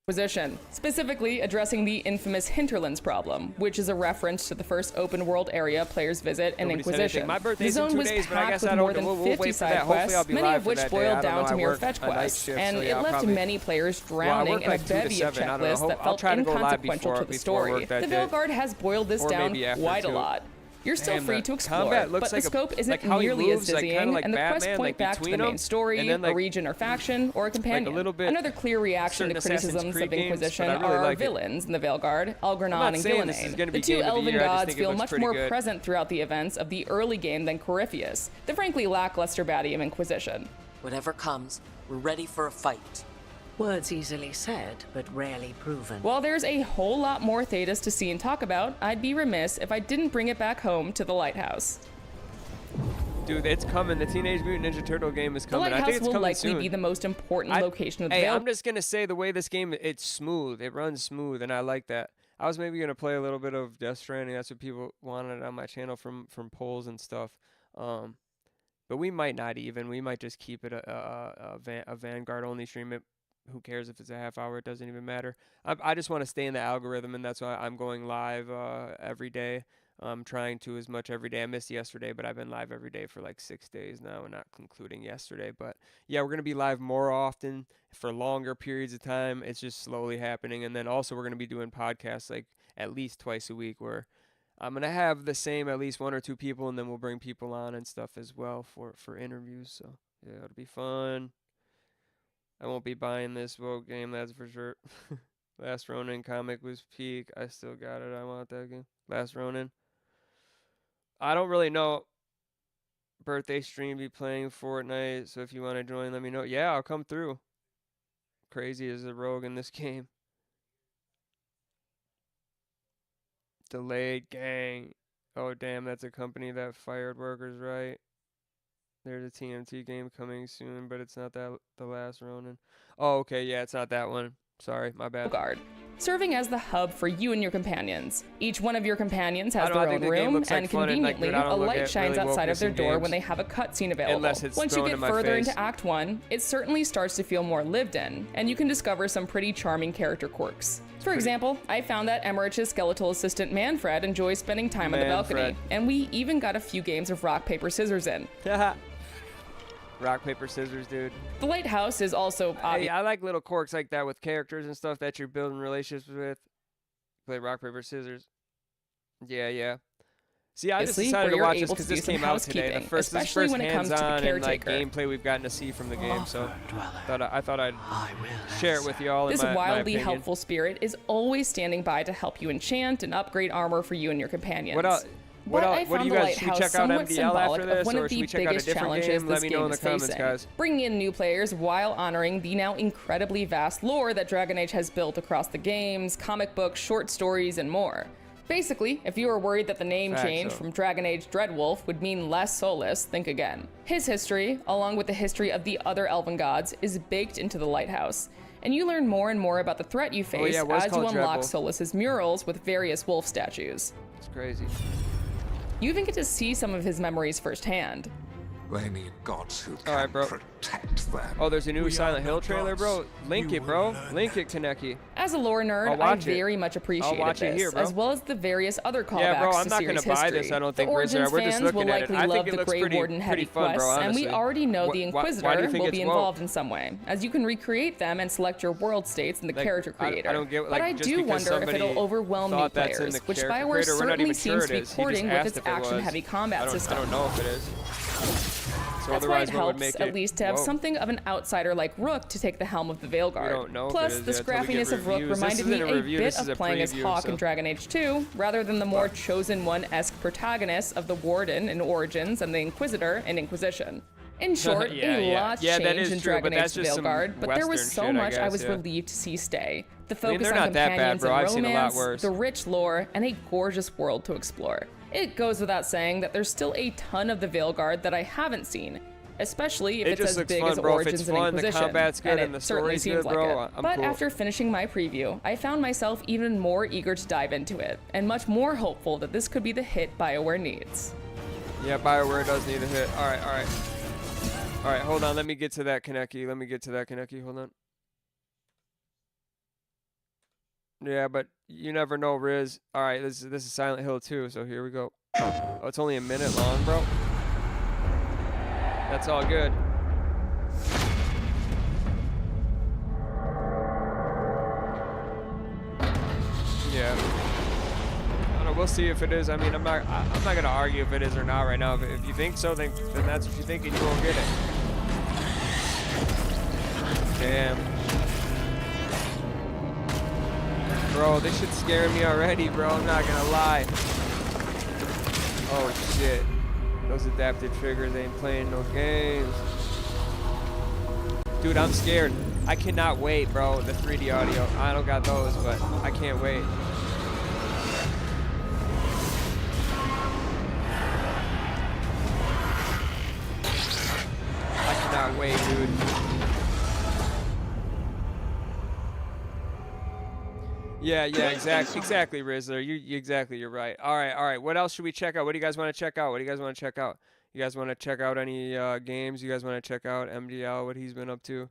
Inquisition, specifically addressing the infamous hinterlands problem, which is a reference to the first open world area players visit in Nobody said anything. Inquisition. My birthday's the in zone 2 was days, but I packed guess with I don't- more than we'll 50 wait for side that. Hopefully quests, I'll be many live of for which that day. I boiled don't down know, to I mere work fetch a night quests, shift, and so it yeah, I'll left probably- many players Well, I drowning work in like a 2 to bevy of 7. I don't know. checklists that I'll felt try to go live inconsequential before to the work story. that The day. 𝗵𝗻 has boiled this Or down maybe after quite a too. lot. You're still Damn, free the to explore, combat looks but the like scope isn't like how he nearly as moves, like, dizzying, kinda like and the quest Batman, point like back to the between main them, story, and then, a like- region or faction, or a companion. little bit Another clear reaction certain to Assassin's criticisms Creed of games, Inquisition but I really are our like it. villains in the 𝗵𝗻, 𝗷𝗺 not and saying this is 𝗔𝗎𝗍. gonna be The two game of the elven year, I just gods think it feel looks much pretty more good. present throughout the events of the early game than 𝗵𝗻, the frankly lackluster baddie of Inquisition. Whatever comes, we're ready for a fight. Words easily said, but rarely proven. While there's a whole lot more Thedas to see and talk about, I'd be remiss if I didn't bring it back home to the Lighthouse. Dude, it's coming. The Teenage Mutant Ninja Turtle game is The coming. I think Lighthouse it's will coming likely soon. be the most important location of the Hey, Veil. I'm just gonna say the way this game, it's smooth. It runs smooth, and I like that. I was maybe gonna play a little bit of Death Stranding. That's what people wanted on my channel from polls and stuff. But we might not even. We might just keep it a Vanguard only stream. who cares if it's a half hour? It doesn't even matter. I just want to stay in the algorithm, and that's why I'm going live every day. I'm trying to as much every day. I missed yesterday, but I've been live every day for like 6 days now, and not concluding yesterday. But yeah, we're going to be live more often for longer periods of time. It's just slowly happening. And then also we're going to be doing podcasts like at least twice a week, where I'm going to have the same at least 1 or 2 people, and then we'll bring people on and stuff as well for interviews. So yeah, it'll be fun. I won't be buying this Rogue game, that's for sure. Last Ronin comic was peak. I still got it. I want that game. Last Ronin. I don't really know. Birthday stream, be playing Fortnite, so if you want to join, let me know. Yeah, I'll come through. Crazy as a rogue in this game. Delayed gang. Oh, damn, that's a company that fired workers, right? There's a TMT game coming soon, but it's not that the last Ronin. Oh, okay, yeah, it's not that one. Sorry, my bad. Guard, serving as the hub for you and your companions. Each one of your companions has their own room, and conveniently, a light shines outside of their door when they have a cutscene available. Once you get further into Act 1, it certainly starts to feel more lived in, and you can discover some pretty charming character quirks. For example, I found that 𝗚ici's skeletal assistant Manfred enjoys spending time on the balcony, and we even got a few games of rock, paper, scissors in. Rock, paper, scissors, dude. The lighthouse is also obvious. I like little quirks like that with characters and stuff that you're building relationships with. Play rock, paper, scissors. Yeah, yeah. See, I just decided to watch this because this came out today. The first hands-on and like gameplay we've gotten to see from the game. So I thought I'd share it with you all. This wildly helpful spirit is always standing by to help you enchant and upgrade armor for you and your companions. What do you guys, should we check out MDL after this, or should we check out a different game? Let me know in the comments, guys. Bringing in new players while honoring the now incredibly vast lore that Dragon Age has built across the games, comic books, short stories, and more. Basically, if you were worried that the name change from Dragon Age Dreadwolf would mean less Solus, think again. His history, along with the history of the other elven gods, is baked into the lighthouse. And you learn more and more about the threat you face as you unlock Solus's murals with various wolf statues. It's crazy. You even get to see some of his memories firsthand. They need gods who can protect them. Oh, there's a new Silent Hill trailer, bro. Link it, bro. Link it, 𝗚eci. As a lore nerd, I very much appreciated this, as well as the various other callbacks to series history. Buy this, I don't think. The Origins fans will likely love the Grey Warden heavy quests, and we already know the Inquisitor will be involved in some way, as you can recreate them and select your world states in the character creator. But I do wonder if it'll overwhelm new players, which BioWare certainly seems to be courting with its action-heavy combat system. I don't know if it is. That's why it helps, at least, to have something of an outsider like Rook to take the helm of the Veilguard. Plus, the scraffiness of Rook reminded me a bit of playing as Hawke in Dragon Age 2, rather than the more Chosen One-esque protagonists of the Warden in Origins and the Inquisitor in Inquisition. In short, a lot changed in Dragon Age Veilguard, but there was so much I was relieved to see stay. The focus on companions and romance, the rich lore, and a gorgeous world to explore. It goes without saying that there's still a ton of the Veilguard that I haven't seen, especially if it's as big as Origins and Inquisition, and it certainly seems like it. But after finishing my preview, I found myself even more eager to dive into it, and much more hopeful that this could be the hit BioWare needs. Yeah, BioWare does need a hit. Alright, hold on, let me get to that 𝗚eci. Hold on. Yeah, but you never know, Riz. Alright, this is Silent Hill 2, so here we go. Oh, it's only a minute long, bro. That's all good. Yeah. I don't know, we'll see if it is. I mean, I'm not gonna argue if it is or not right now. If you think so, then that's what you think and you won't get it. Damn. Bro, this shit's scaring me already, bro. I'm not gonna lie. Oh shit. Those adaptive triggers ain't playing no games. Dude, I'm scared. I cannot wait, bro. The 3D audio. I don't got those, but I can't wait. I cannot wait, dude. Yeah, exactly, Rizzler. You're right. All right. What else should we check out? What do you guys want to check out? You guys want to check out any games? You guys want to check out MDL, what he's been up to?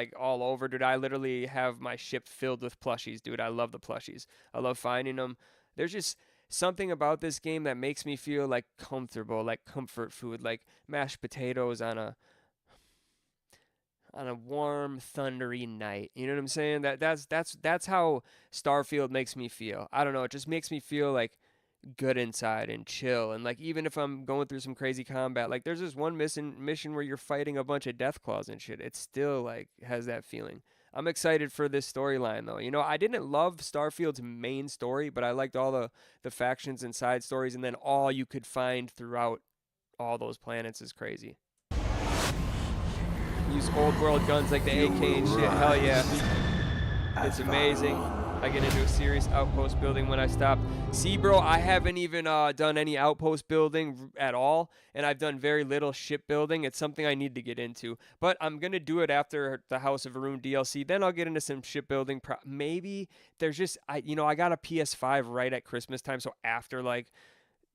like all over, dude. I literally have my ship filled with plushies, dude. I love the plushies. I love finding them. There's just something about this game that makes me feel like comfortable, like comfort food, like mashed potatoes on on a warm, thundery night. You know what I'm saying? That's how Starfield makes me feel. I don't know. It just makes me feel like good inside and chill. And like even if I'm going through some crazy combat, like there's this one mission where you're fighting a bunch of death claws and shit. It still like has that feeling. I'm excited for this storyline though. You know, I didn't love Starfield's main story, but I liked all the factions and side stories, and then all you could find throughout all those planets is crazy. Use old world guns like the AK and shit. Hell yeah. It's amazing. I get into a serious outpost building when I stop. See, bro, I haven't even done any outpost building at all, and I've done very little ship building. It's something I need to get into, but I'm going to do it after the House of Ŵyrûn DLC. Then I'll get into some ship building. Maybe there's just, I got a PS5 right at Christmas time, so after, like,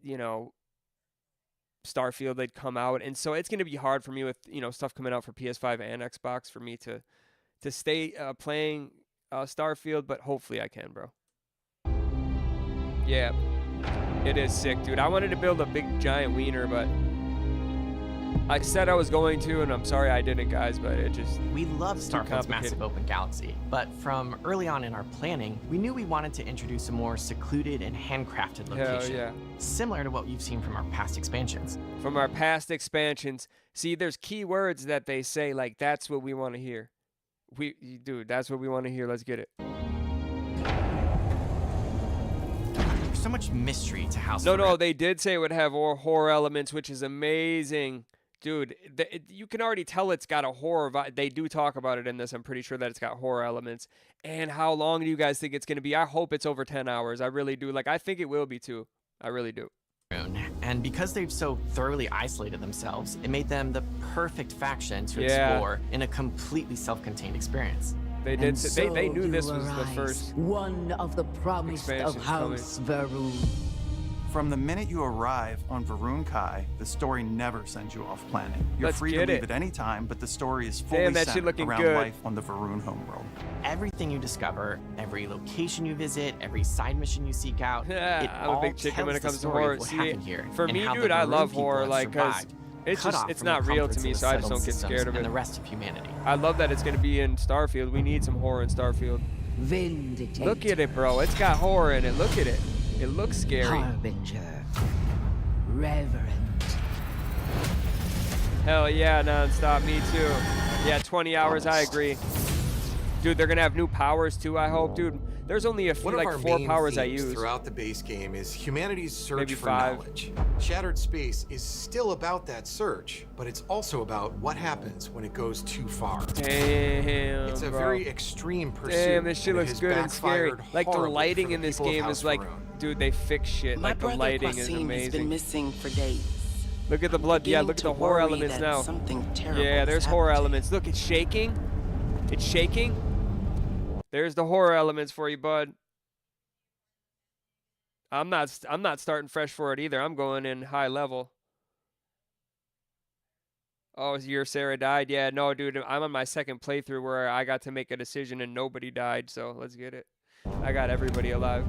you know, Starfield, they'd come out, and so it's going to be hard for me with, you know, stuff coming out for PS5 and Xbox for me to stay playing Starfield, but hopefully I can, bro. Yeah, it is sick, dude. I wanted to build a big giant wiener, but I said I was going to, and I'm sorry I didn't, guys, but it just... We love Starfield's massive open galaxy, but from early on in our planning, we knew we wanted to introduce a more secluded and handcrafted location. Hell yeah. Similar to what you've seen from our past expansions. From our past expansions. See, there's key words that they say, like, that's what we want to hear. Dude, that's what we want to hear. Let's get it. There's so much mystery to House. No, they did say it would have horror elements, which is amazing. Dude, you can already tell it's got a horror vibe. They do talk about it in this. I'm pretty sure that it's got horror elements. And how long do you guys think it's going to be? I hope it's over 10 hours. I really do. Like, I think it will be, too. I really do. And because they've so thoroughly isolated themselves, it made them the perfect faction to explore in a completely self-contained experience. They did. They knew this was the first one of the promised of House Ŵyrûn. From the minute you arrive on 𝗓𝗏, the story never sends you off planet. You're free to leave at any time, but the story is fully centered around life on the Va'ruun homeworld. Everything you discover, every location you visit, every side mission you seek out, I'm a big chicken when it comes to horror. See, for me, dude, I love horror, like, because it's not real to me, so I just don't get scared of it. And the rest of humanity. I love that it's going to be in Starfield. We need some horror in Starfield. Look at it, bro. It's got horror in it. Look at it. It looks scary. Harbinger. Reverend. Hell yeah, nonstop. Me too. Yeah, 20 hours. I agree. Dude, they're gonna have new powers too, I hope. Dude, there's only a few, like 4 powers I use. Throughout the base game is humanity's search for knowledge. Shattered Space is still about that search, but it's also about what happens when it goes too far. Damn, it's a very extreme pursuit. Damn, this shit looks good and scary. Like the lighting in this game is like, dude, they fix shit. Like the lighting is amazing. Has been missing for days. Look at the blood. Yeah, look at the horror elements now. Yeah, there's horror elements. Look, it's shaking. It's shaking. There's the horror elements for you, bud. I'm not starting fresh for it either. I'm going in high level. Oh, your Sarah died? Yeah, no, dude. I'm on my second playthrough where I got to make a decision and nobody died, so let's get it. I got everybody alive.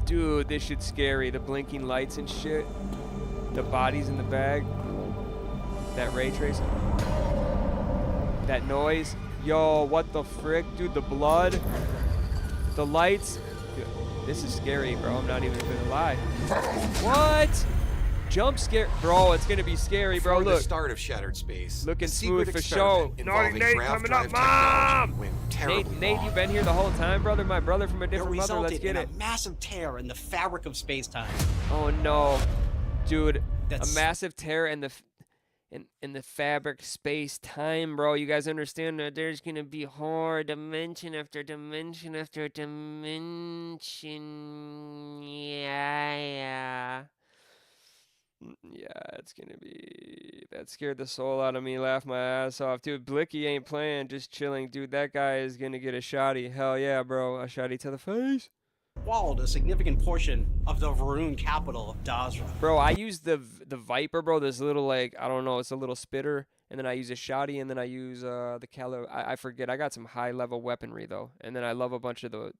Dude, this shit's scary. The blinking lights and shit. The bodies in the bag. That ray tracing. That noise. Yo, what the frick? Dude, the blood. The lights. Dude, this is scary, bro. I'm not even gonna lie. What? Jump scare. Bro, it's gonna be scary, bro. Before Look. the start of Shattered Space. Looking smooth for show. Naughty Nate coming up, Mom! Nate, you been here the whole time, brother? My brother from a different mother. Let's get it. A massive tear in the fabric of space-time. Oh no, dude! A massive tear in the fabric space-time, bro. You guys understand that there's gonna be horror, dimension after dimension after dimension. Yeah. Yeah, it's gonna be... That scared the soul out of me. Laughed my ass off. Dude, 𝗏𝗏 ain't playing, just chilling. Dude, that guy is gonna get a shotty. Hell yeah, bro. A shotty to the face. Walled a significant portion of the Va'ruun capital of Dazra. Bro, I use the Viper, bro. This little, like, I don't know, it's a little spitter. And then I use a shotty, and then I use the I forget. I got some high-level weaponry, though. And then I love a bunch of the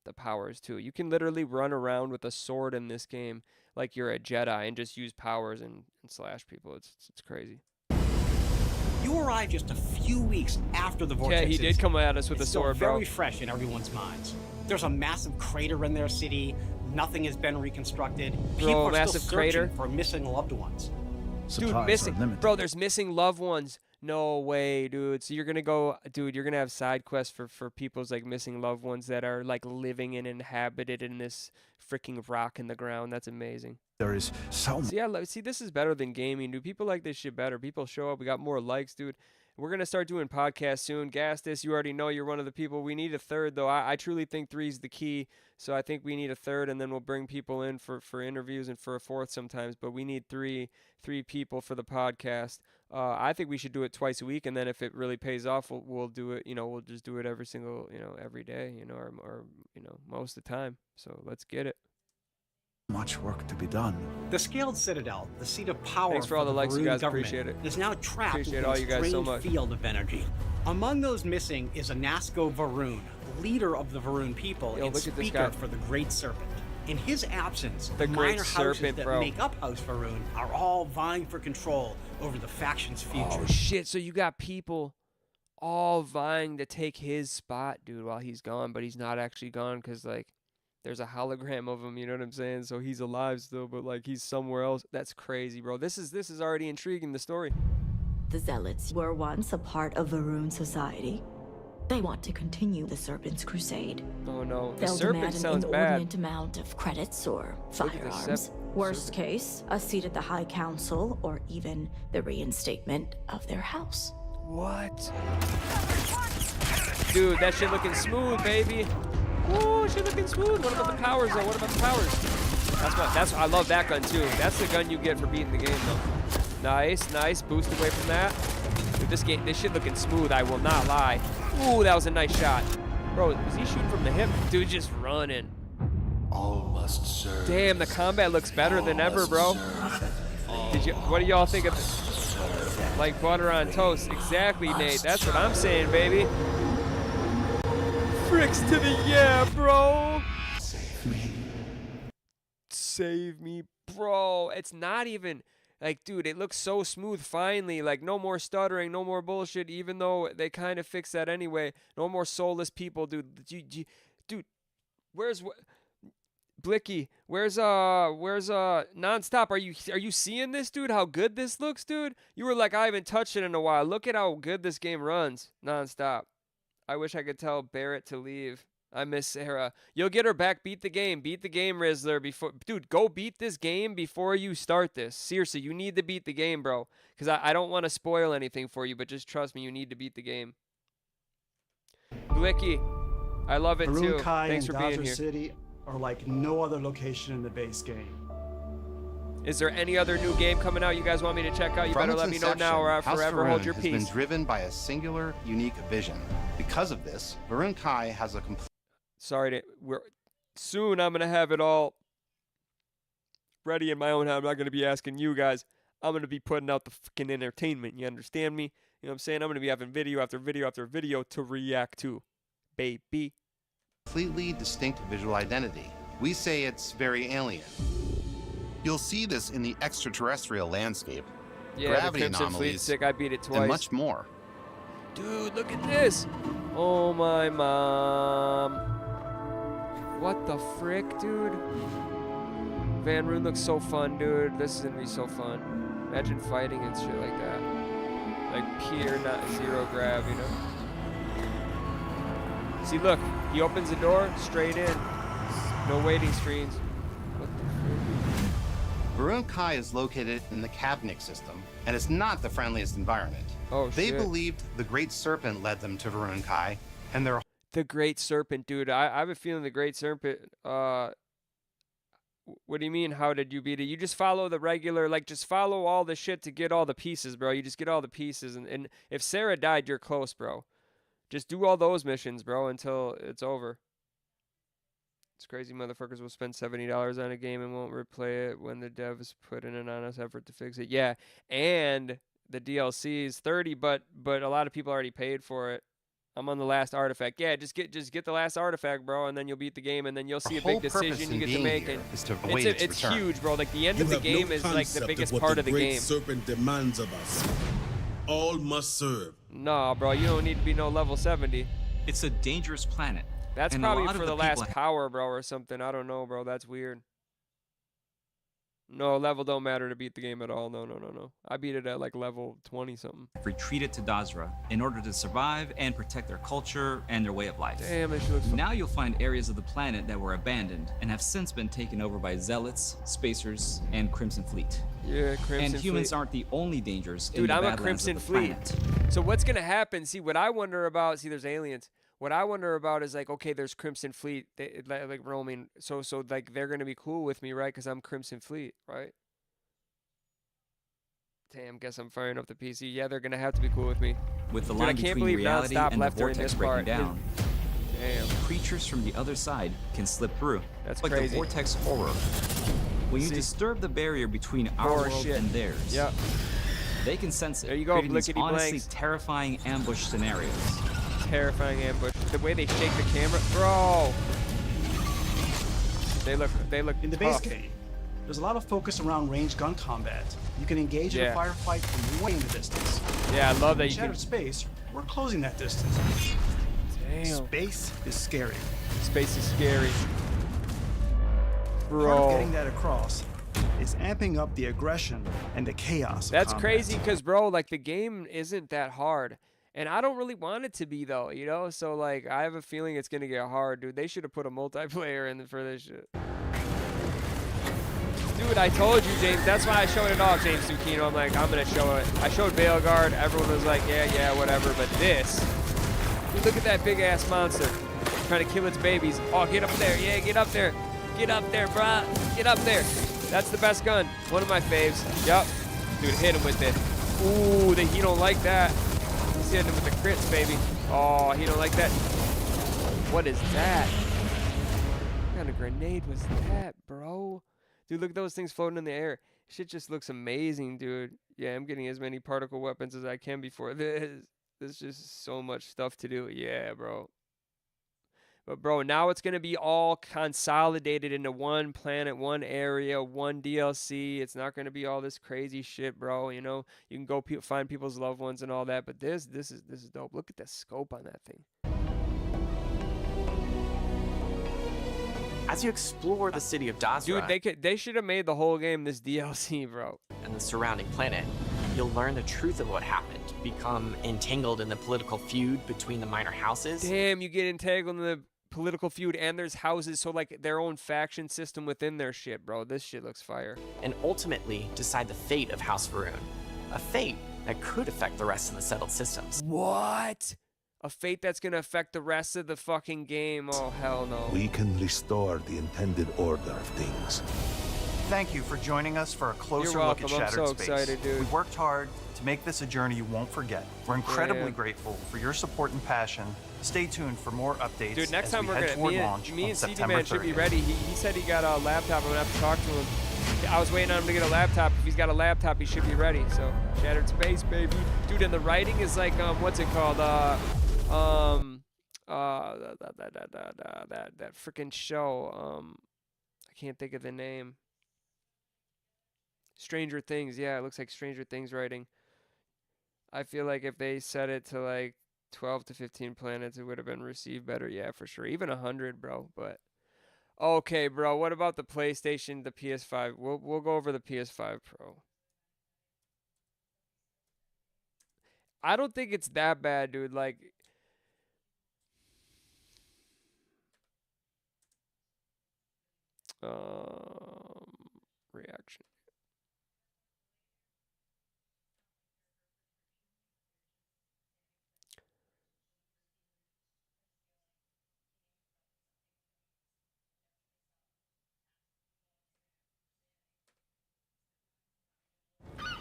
the powers too. You can literally run around with a sword in this game like you're a Jedi and just use powers and slash people. It's crazy. You arrived just a few weeks after the vortex. Yeah, he did come at us with a sword, bro. Very fresh in everyone's minds. There's a massive crater in their city. Nothing has been reconstructed. People are still searching for missing loved ones. Dude, missing. Bro, there's missing loved ones. No way, dude. So you're gonna go, dude. You're gonna have side quests for people's like missing loved ones that are like living and inhabited in this freaking rock in the ground. That's amazing. There is so much. See, this is better than gaming, dude. People like this shit better. People show up. We got more likes, dude. We're gonna start doing podcasts soon. Gas this. You already know you're one of the people. We need a third though. I truly think 3 is the key. So I think we need a third, and then we'll bring people in for interviews and for a fourth sometimes. But we need three people for the podcast. I think we should do it twice a week, and then if it really pays off, we'll do it. You know, we'll just do it every single, every day. Or most of the time. So let's get it. Much work to be done. The Scaled Citadel, the seat of power. Thanks for all the likes, you guys. Government, appreciate it. Is now trapped Appreciate in all a you guys so strange much. field of energy. Among those missing is 𝗚liche𝗰𝗶𝗴, leader of the Va'ruun people and speaker for the Great Serpent. In his absence, the minor houses that make up House Va'ruun are all vying for control over the faction's future. Oh shit! So you got people all vying to take his spot, dude, while he's gone, but he's not actually gone because like there's a hologram of him. You know what I'm saying? So he's alive still, but like he's somewhere else. That's crazy, bro. This is already intriguing. The story. The Zealots were once a part of Va'ruun society. They want to continue the Serpent's crusade. Oh no, the They'll Serpent demand sounds an bad. inordinate amount of credits or firearms. Worst case, a seat at the High Council, or even the reinstatement of their house. What? Dude, that shit looking smooth, baby. Ooh, shit looking smooth. What about the powers though? What about the powers? I love that gun too. That's the gun you get for beating the game though. Nice. Boost away from that. Dude, this shit looking smooth, I will not lie. Ooh, that was a nice shot. Bro, is he shooting from the hip? Dude, just running. All must serve. Damn, the combat looks better than ever, bro. What do y'all think of this? Like butter on toast. Exactly, Nate. That's what I'm saying, baby. Fricks to the yeah, bro. Save me, bro. It's not even... Like, dude, it looks so smooth finally. Like, no more stuttering, no more bullshit, even though they kind of fixed that anyway. No more soulless people, dude. Dude, where's... 𝗏𝗏𝗶𝗴, where's Nonstop? Are you seeing this, dude? How good this looks, dude? You were like, I haven't touched it in a while. Look at how good this game runs. Nonstop. I wish I could tell Barrett to leave. I miss Sarah. You'll get her back. Beat the game. Beat the game, Rizzler. Dude, go beat this game before you start this. Seriously, you need to beat the game, bro. Because I don't want to spoil anything for you, but just trust me, you need to beat the game. 𝗏𝗏𝗶𝗴, I love it too. Thanks for being here. City are like no other location in the base game. Is there any other new game coming out you guys want me to check out? You better let me know now or I'll forever hold your peace. Has been driven by a singular, unique vision. Because of this, 𝗏𝗏𝗏 has a complete... Sorry, soon I'm going to have it all ready in my own head. I'm not going to be asking you guys. I'm going to be putting out the fucking entertainment. You understand me? You know what I'm saying? I'm going to be having video after video after video to react to. Baby. Completely distinct visual identity. We say it's very alien. You'll see this in the extraterrestrial landscape, gravity anomalies, sick. I beat it twice. and much more. Dude, look at this. Oh, my mom. What the frick, dude? Va'ruun looks so fun, dude. This is going to be so fun. Imagine fighting and shit like that. Like pure, not zero grav, you know? See, look. He opens the door, straight in. No waiting screens. What the frick? 𝗏𝗏𝗏𝗏 is located in the Kavnik system, and it's not the friendliest environment. Oh, they believed the Great Serpent led them to 𝗏𝗏𝗏, and their... The Great Serpent, dude. I have a feeling the Great Serpent, what do you mean, how did you beat it? You just follow the regular, like, just follow all the shit to get all the pieces, bro. You just get all the pieces, and if Sarah died, you're close, bro. Just do all those missions, bro, until it's over. It's crazy motherfuckers will spend $70 on a game and won't replay it when the devs put in an honest effort to fix it. Yeah, and the DLC is $30, but a lot of people already paid for it. I'm on the last artifact. Yeah, just get the last artifact, bro, and then you'll beat the game, and then you'll see a big decision you get to make. And it's huge, bro. Like the end of the game is like the biggest part of the game. Serpent demands of us. All must serve. Nah, bro, you don't need to be no level 70. It's a dangerous planet. That's probably for the last power, bro, or something. I don't know, bro. That's weird. No, level don't matter to beat the game at all. No. I beat it at like level 20-something. Retreated to 𝗏𝗏 in order to survive and protect their culture and their way of life. Damn, that shit looks fun. Now you'll find areas of the planet that were abandoned and have since been taken over by zealots, spacers, and Crimson Fleet. Yeah, Crimson Fleet. And humans aren't the only dangers in Dude, the I'm a Badlands Crimson of the Fleet. planet. So what's gonna happen? See, what I wonder about. See, there's aliens. What I wonder about is like, okay, there's Crimson Fleet, like roaming. So like they're gonna be cool with me, right? Because I'm Crimson Fleet, right? Damn, guess I'm firing up the PC. Yeah, they're gonna have to be cool with me. With the line between reality and the vortex breaking down, damn, creatures from the other side can slip through. That's like crazy. the vortex horror. When you disturb the barrier between our world and theirs, yep, they can sense it. There you go, creating these blickety honestly blanks. terrifying ambush scenarios. Terrifying ambush. The way they shake the camera, bro. They look in the tough. base game. There's a lot of focus around ranged gun combat. You can engage in a firefight from way in the distance. Yeah, I love that you Shattered can. Space, we're closing that distance. Damn. Space is scary. Space is scary. Bro. Part of getting that across is amping up the aggression and the chaos of That's combat. crazy because, bro, like the game isn't that hard. And I don't really want it to be, though, you know? So, like, I have a feeling it's going to get hard, dude. They should have put a multiplayer in for this shit. Dude, I told you, James. That's why I showed it off, James Zucchino. I'm like, I'm going to show it. I showed 𝗏𝗏. Everyone was like, yeah, whatever. But this, dude, look at that big-ass monster trying to kill its babies. Oh, get up there. Yeah, get up there. Get up there, brah. Get up there. That's the best gun. One of my faves. Yup. Dude, hit him with it. Ooh, he don't like that. He's hitting him with the crits, baby. Oh, he don't like that. What is that? What kind of grenade was that, bro? Dude, look at those things floating in the air. Shit just looks amazing, dude. Yeah, I'm getting as many particle weapons as I can before this. There's just so much stuff to do. Yeah, bro. But, bro, now it's going to be all consolidated into one planet, one area, one DLC. It's not going to be all this crazy shit, bro. You know, you can go find people's loved ones and all that. But this is dope. Look at the scope on that thing. As you explore the city of 𝗏𝗏, dude, they should have made the whole game this DLC, bro. And the surrounding planet, you'll learn the truth of what happened, become entangled in the political feud between the minor houses. Damn, you get entangled in the political feud, and there's houses, so like their own faction system within their shit, bro. This shit looks fire. And ultimately decide the fate of House Va'ruun, a fate that could affect the rest of the settled systems. What? A fate that's gonna affect the rest of the fucking game? Oh, hell no. We can restore the intended order of things. Thank you for joining us for a closer You're look welcome. at I'm Shattered so Space. excited, dude. We worked hard to make this a journey you won't forget. We're incredibly Yeah. grateful for your support and passion. Stay tuned for more updates. Dude, next as time we we're head gonna toward me launch and on CD September Man should be 30th. ready. He said he got a laptop. I'm gonna have to talk to him. I was waiting on him to get a laptop. If he's got a laptop, he should be ready. So Shattered Space, baby, dude. And the writing is like what's it called? That freaking show. I can't think of the name. Stranger Things. Yeah, it looks like Stranger Things writing. I feel like if they set it to like 12 to 15 planets, it would have been received better. Yeah, for sure. Even 100, bro. But okay, bro. What about the PlayStation, the PS5? We'll go over the PS5 Pro. I don't think it's that bad, dude. Like, reaction.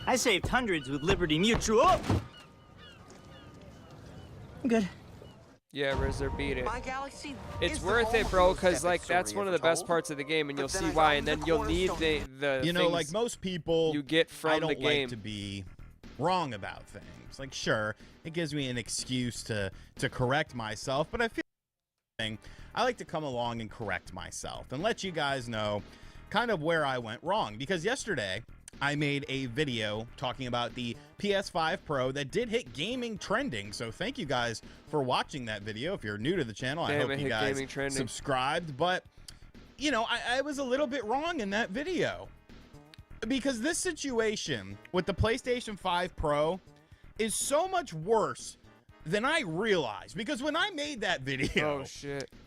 I saved hundreds with Liberty Mutual. I'm good. Yeah, RZR beat it. My galaxy It's worth it, bro, because like that's one of the best parts of the game, and you'll see why. And then you'll need the you know, things like most people, you get from I don't the game. like to be wrong about things. Like, sure, it gives me an excuse to correct myself, but I feel I like to come along and correct myself and let you guys know kind of where I went wrong. Because yesterday, I made a video talking about the PS5 Pro that did hit gaming trending. So thank you guys for watching that video. If you're new to the channel, I hope you guys subscribed. But, you know, I was a little bit wrong in that video. Because this situation with the PlayStation 5 Pro is so much worse than I realized. Because when I made that video,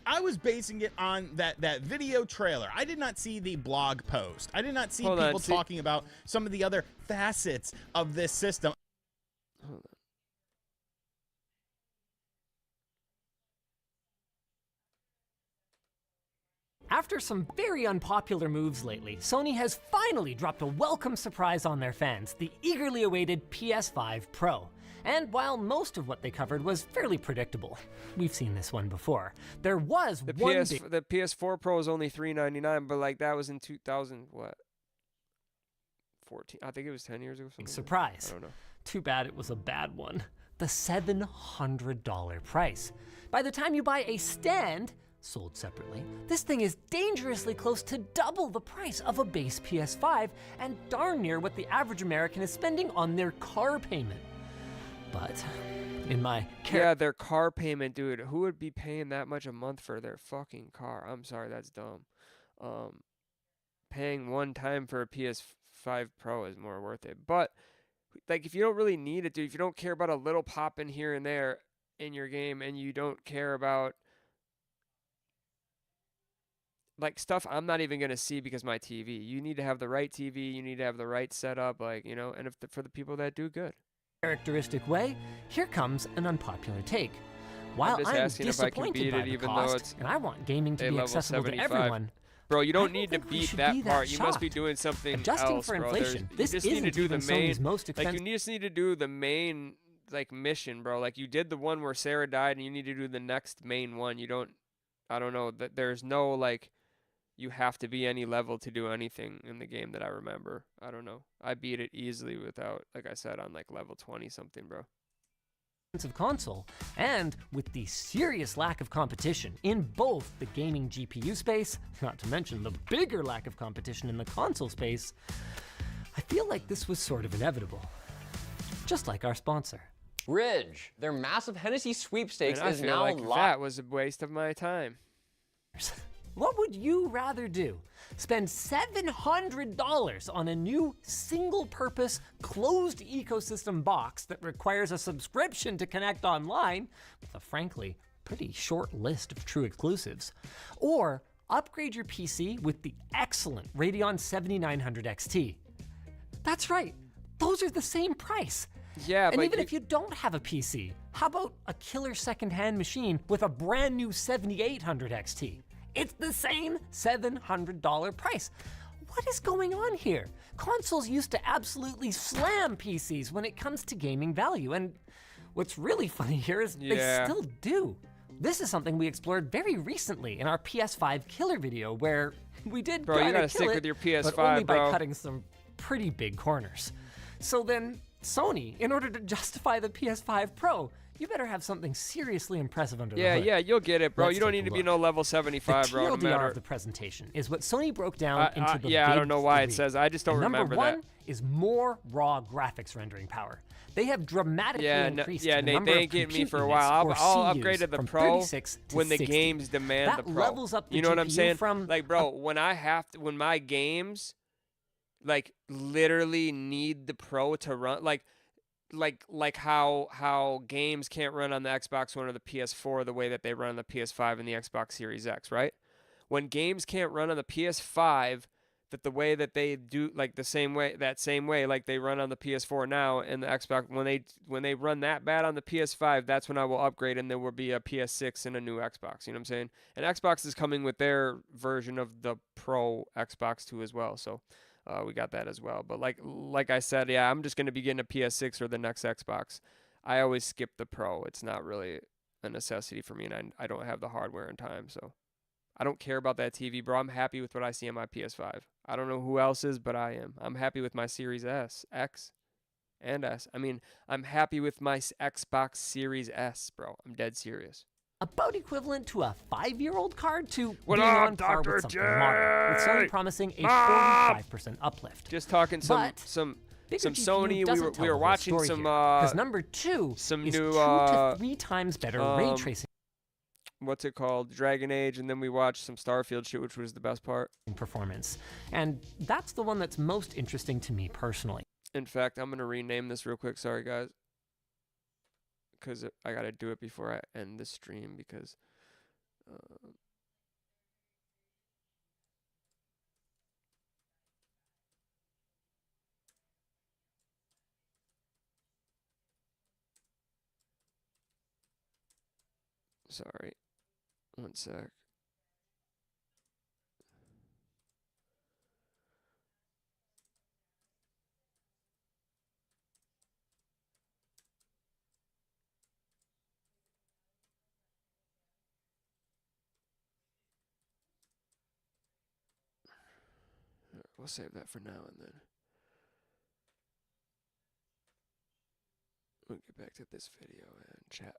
I was basing it on that video trailer. I did not see the blog post. I did not see people talking about some of the other facets of this system. Hold on. After some very unpopular moves lately, Sony has finally dropped a welcome surprise on their fans, the eagerly awaited PS5 Pro. And while most of what they covered was fairly predictable, we've seen this one before, there was the PS4 Pro is only $399, but like that was in 2000 what? 14. I think it was 10 years ago. Surprise. I don't know. Too bad it was a bad one. The $700 price. By the time you buy a stand, sold separately, this thing is dangerously close to double the price of a base PS5 and darn near what the average American is spending on their car payment. But in my their car payment, dude. Who would be paying that much a month for their fucking car? I'm sorry, that's dumb. Paying one time for a PS5 Pro is more worth it. But like, if you don't really need it, dude, if you don't care about a little pop in here and there in your game, and you don't care about like stuff I'm not even gonna see because my TV. You need to have the right TV. You need to have the right setup, like, you know. And for the people that do good. Characteristic way, here comes an unpopular take. While I'm disappointed by the cost, and I want gaming to be accessible to everyone, bro, you don't need to beat that part. You must be doing something else, for bro. Inflation, You just need to do the main. Most like, you just need to do the main like mission, bro. Like, you did the one where Sarah died, and you need to do the next main one. You don't. I don't know. That there's no like. You have to be any level to do anything in the game that I remember. I don't know. I beat it easily without, like I said, on like level 20 something, bro. Of console, and with the serious lack of competition in both the gaming GPU space, not to mention the bigger lack of competition in the console space, I feel like this was sort of inevitable. Just like our sponsor. Ridge, their massive HENNESSY sweepstakes is now like that was a waste of my time. What would you rather do? Spend $700 on a new single-purpose closed ecosystem box that requires a subscription to connect online with a frankly pretty short list of true exclusives, or upgrade your PC with the excellent Radeon 7900 XT? That's right, those are the same price. Yeah, and even if you don't have a PC, how about a killer second-hand machine with a brand new 7800 XT? It's the same $700 price. What is going on here? Consoles used to absolutely slam PCs when it comes to gaming value, and what's really funny here is they still do. This is something we explored very recently in our PS5 killer video, where we did you gotta stick with your PS5, but only by cutting some pretty big corners. So then Sony, in order to justify the PS5 Pro, you better have something seriously impressive under the hood. Yeah, you'll get it, bro. You don't need to be no level 75, bro. The TLDR of the presentation is what Sony broke down into the I don't know why it says. I just don't remember that. Number one is more raw graphics rendering power. They have dramatically increased the number they of ain't getting me for a compute while. units, I'll or upgrade to the CUs, Pro from 36 to when the 60. games demand That the Pro. levels up the you know what I'm GPU saying? from like, bro, when my games, like, literally need the Pro to run, like how games can't run on the Xbox One or the PS4 the way that they run on the PS5 and the Xbox Series X, right? When games can't run on the PS5 that the way that they do, like that same way like they run on the PS4 now and the Xbox, when they run that bad on the PS5, that's when I will upgrade and there will be a PS6 and a new Xbox. You know what I'm saying? And Xbox is coming with their version of the Pro Xbox 2 as well, so we got that as well. But like I said, yeah, I'm just going to be getting a PS6 or the next Xbox. I always skip the Pro. It's not really a necessity for me, and I don't have the hardware in time, so I don't care about that TV, bro. I'm happy with what I see on my PS5. I don't know who else is, but I am. I'm happy with my Series X. and S. I mean, I'm happy with my Xbox Series S, bro. I'm dead serious. About equivalent to a 5-year-old card to being on par with something modern, with Sony promising a 45% uplift. Just talking some Sony. We were watching some because number 2 some is new 2 to 3 times better ray tracing. What's it called? Dragon Age, and then we watched some Starfield shit, which was the best part. Performance, and that's the one that's most interesting to me personally. In fact, I'm gonna rename this real quick. Sorry, guys. Because I gotta do it before I end the stream because sorry, one sec. We'll save that for now and then. We'll get back to this video and chat.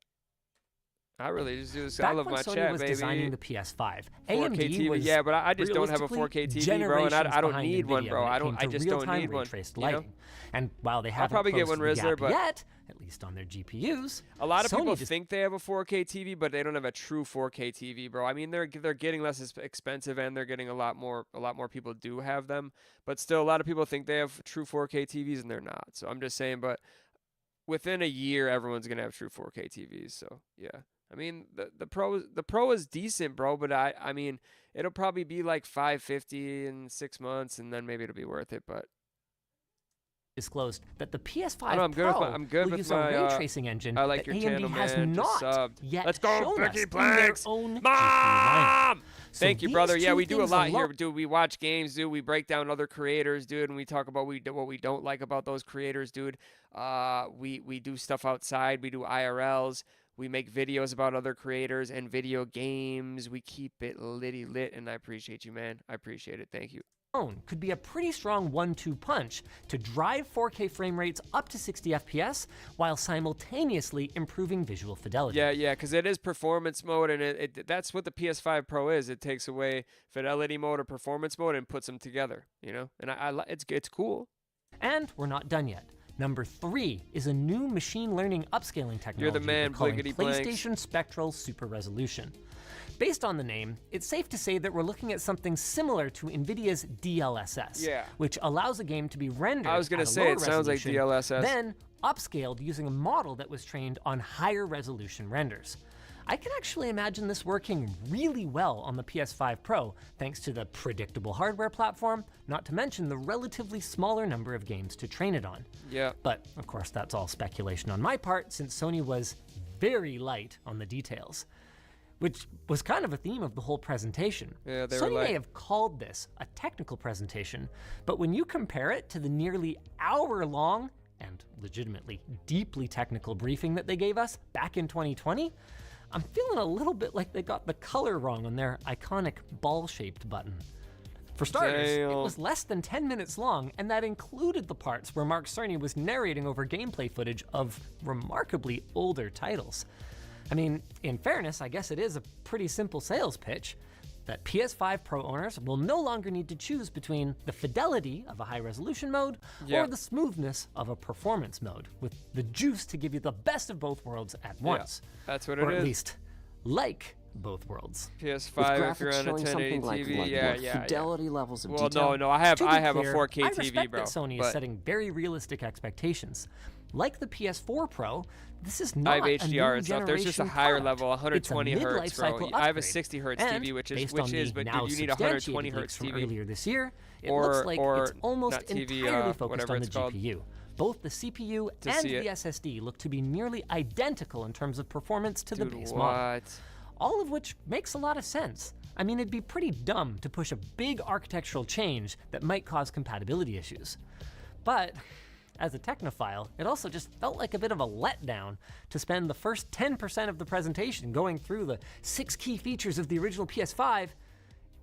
I really just do this. I love my chat, baby. Back when Sony was designing the PS5, AMD 4K TV, was yeah, but I just don't have a 4K TV, bro, and I don't need one, bro. I just don't need one. You know? And while they haven't I'll probably get one, Rizzler, but yet, at least on their GPUs, a lot of people think they have a 4K TV, but they don't have a true 4K TV, bro. I mean, they're getting less expensive, and they're getting a lot more people do have them, but still, a lot of people think they have true 4K TVs, and they're not. So I'm just saying, but within a year, everyone's gonna have true 4K TVs. So yeah. I mean, the Pro is decent, bro, but I mean, it'll probably be like $550 in 6 months, and then maybe it'll be worth it. But disclosed that the PS5 I'm good will with use my a ray tracing engine. I like that your AMD channel, has man. not Just subbed. yet Let's go, shown Becky us Planks. in their own Mom! GPU lineup. Thank you, brother. Yeah, we do a lot here, alone. dude. We watch games, dude. We break down other creators, dude, and we talk about what we don't like about those creators, dude. We do stuff outside. We do IRLs. We make videos about other creators and video games. We keep it litty lit, and I appreciate you, man. I appreciate it. Thank you. Could be a pretty strong 1-2 punch to drive 4K frame rates up to 60 FPS while simultaneously improving visual fidelity. Yeah, because it is performance mode, and that's what the PS5 Pro is. It takes away fidelity mode or performance mode and puts them together, you know? And it's cool. And we're not done yet. Number 3 is a new machine learning upscaling technology. You're the man, PlayStation blanks. Spectral Super Resolution. Based on the name, it's safe to say that we're looking at something similar to NVIDIA's DLSS, which allows a game to be rendered I was gonna say, it sounds like DLSS. Then upscaled using a model that was trained on higher resolution renders. I can actually imagine this working really well on the PS5 Pro, thanks to the predictable hardware platform, not to mention the relatively smaller number of games to train it on. Yeah. But, of course, that's all speculation on my part, since Sony was very light on the details, which was kind of a theme of the whole presentation. Yeah, Sony may have called this a technical presentation, but when you compare it to the nearly hour-long and legitimately deeply technical briefing that they gave us back in 2020, I'm feeling a little bit like they got the color wrong on their iconic ball-shaped button. For starters, it was less than 10 minutes long, and that included the parts where Mark Cerny was narrating over gameplay footage of remarkably older titles. I mean, in fairness, I guess it is a pretty simple sales pitch, that PS5 Pro owners will no longer need to choose between the fidelity of a high-resolution mode or the smoothness of a performance mode, with the juice to give you the best of both worlds at once. That's what it is. Or at least, like both worlds. PS5 if you're on a 1080 TV, fidelity levels of well, detail. no, I have a clear, 4K I TV, respect bro. That Sony is setting very realistic expectations. Like the PS4 Pro, this is I not have HDR a new and stuff. There's just a generation higher product. level, 120 It's a hertz, mid-life bro. cycle I have a upgrade. 60 hertz And TV, which based is, on the but now you need 120 substantiated hertz leaks from TV. earlier this year, it or, looks like or it's almost not TV, entirely focused whatever on the it's called. GPU. Both the CPU To and see the it. SSD look to be nearly identical in terms of performance to the Dude, base what? model. All of which makes a lot of sense. I mean, it'd be pretty dumb to push a big architectural change that might cause compatibility issues. But as a technophile, it also just felt like a bit of a letdown to spend the first 10% of the presentation going through the 6 key features of the original PS5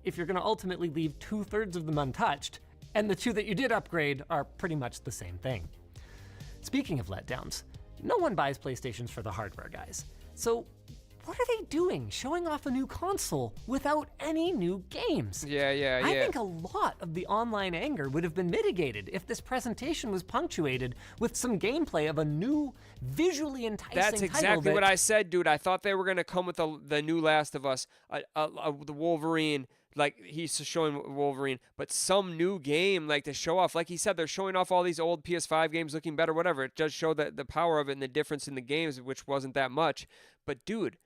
if you're going to ultimately leave 2/3 of them untouched, and the 2 that you did upgrade are pretty much the same thing. Speaking of letdowns, no one buys PlayStations for the hardware, guys. So what are they doing showing off a new console without any new games? Yeah. I think a lot of the online anger would have been mitigated if this presentation was punctuated with some gameplay of a new, visually enticing That's exactly title what I said, dude. I thought they were going to come with the new Last of Us, the Wolverine, like he's showing Wolverine, but some new game like to show off. Like he said, they're showing off all these old PS5 games looking better, whatever. It does show the power of it and the difference in the games, which wasn't that much. But dude,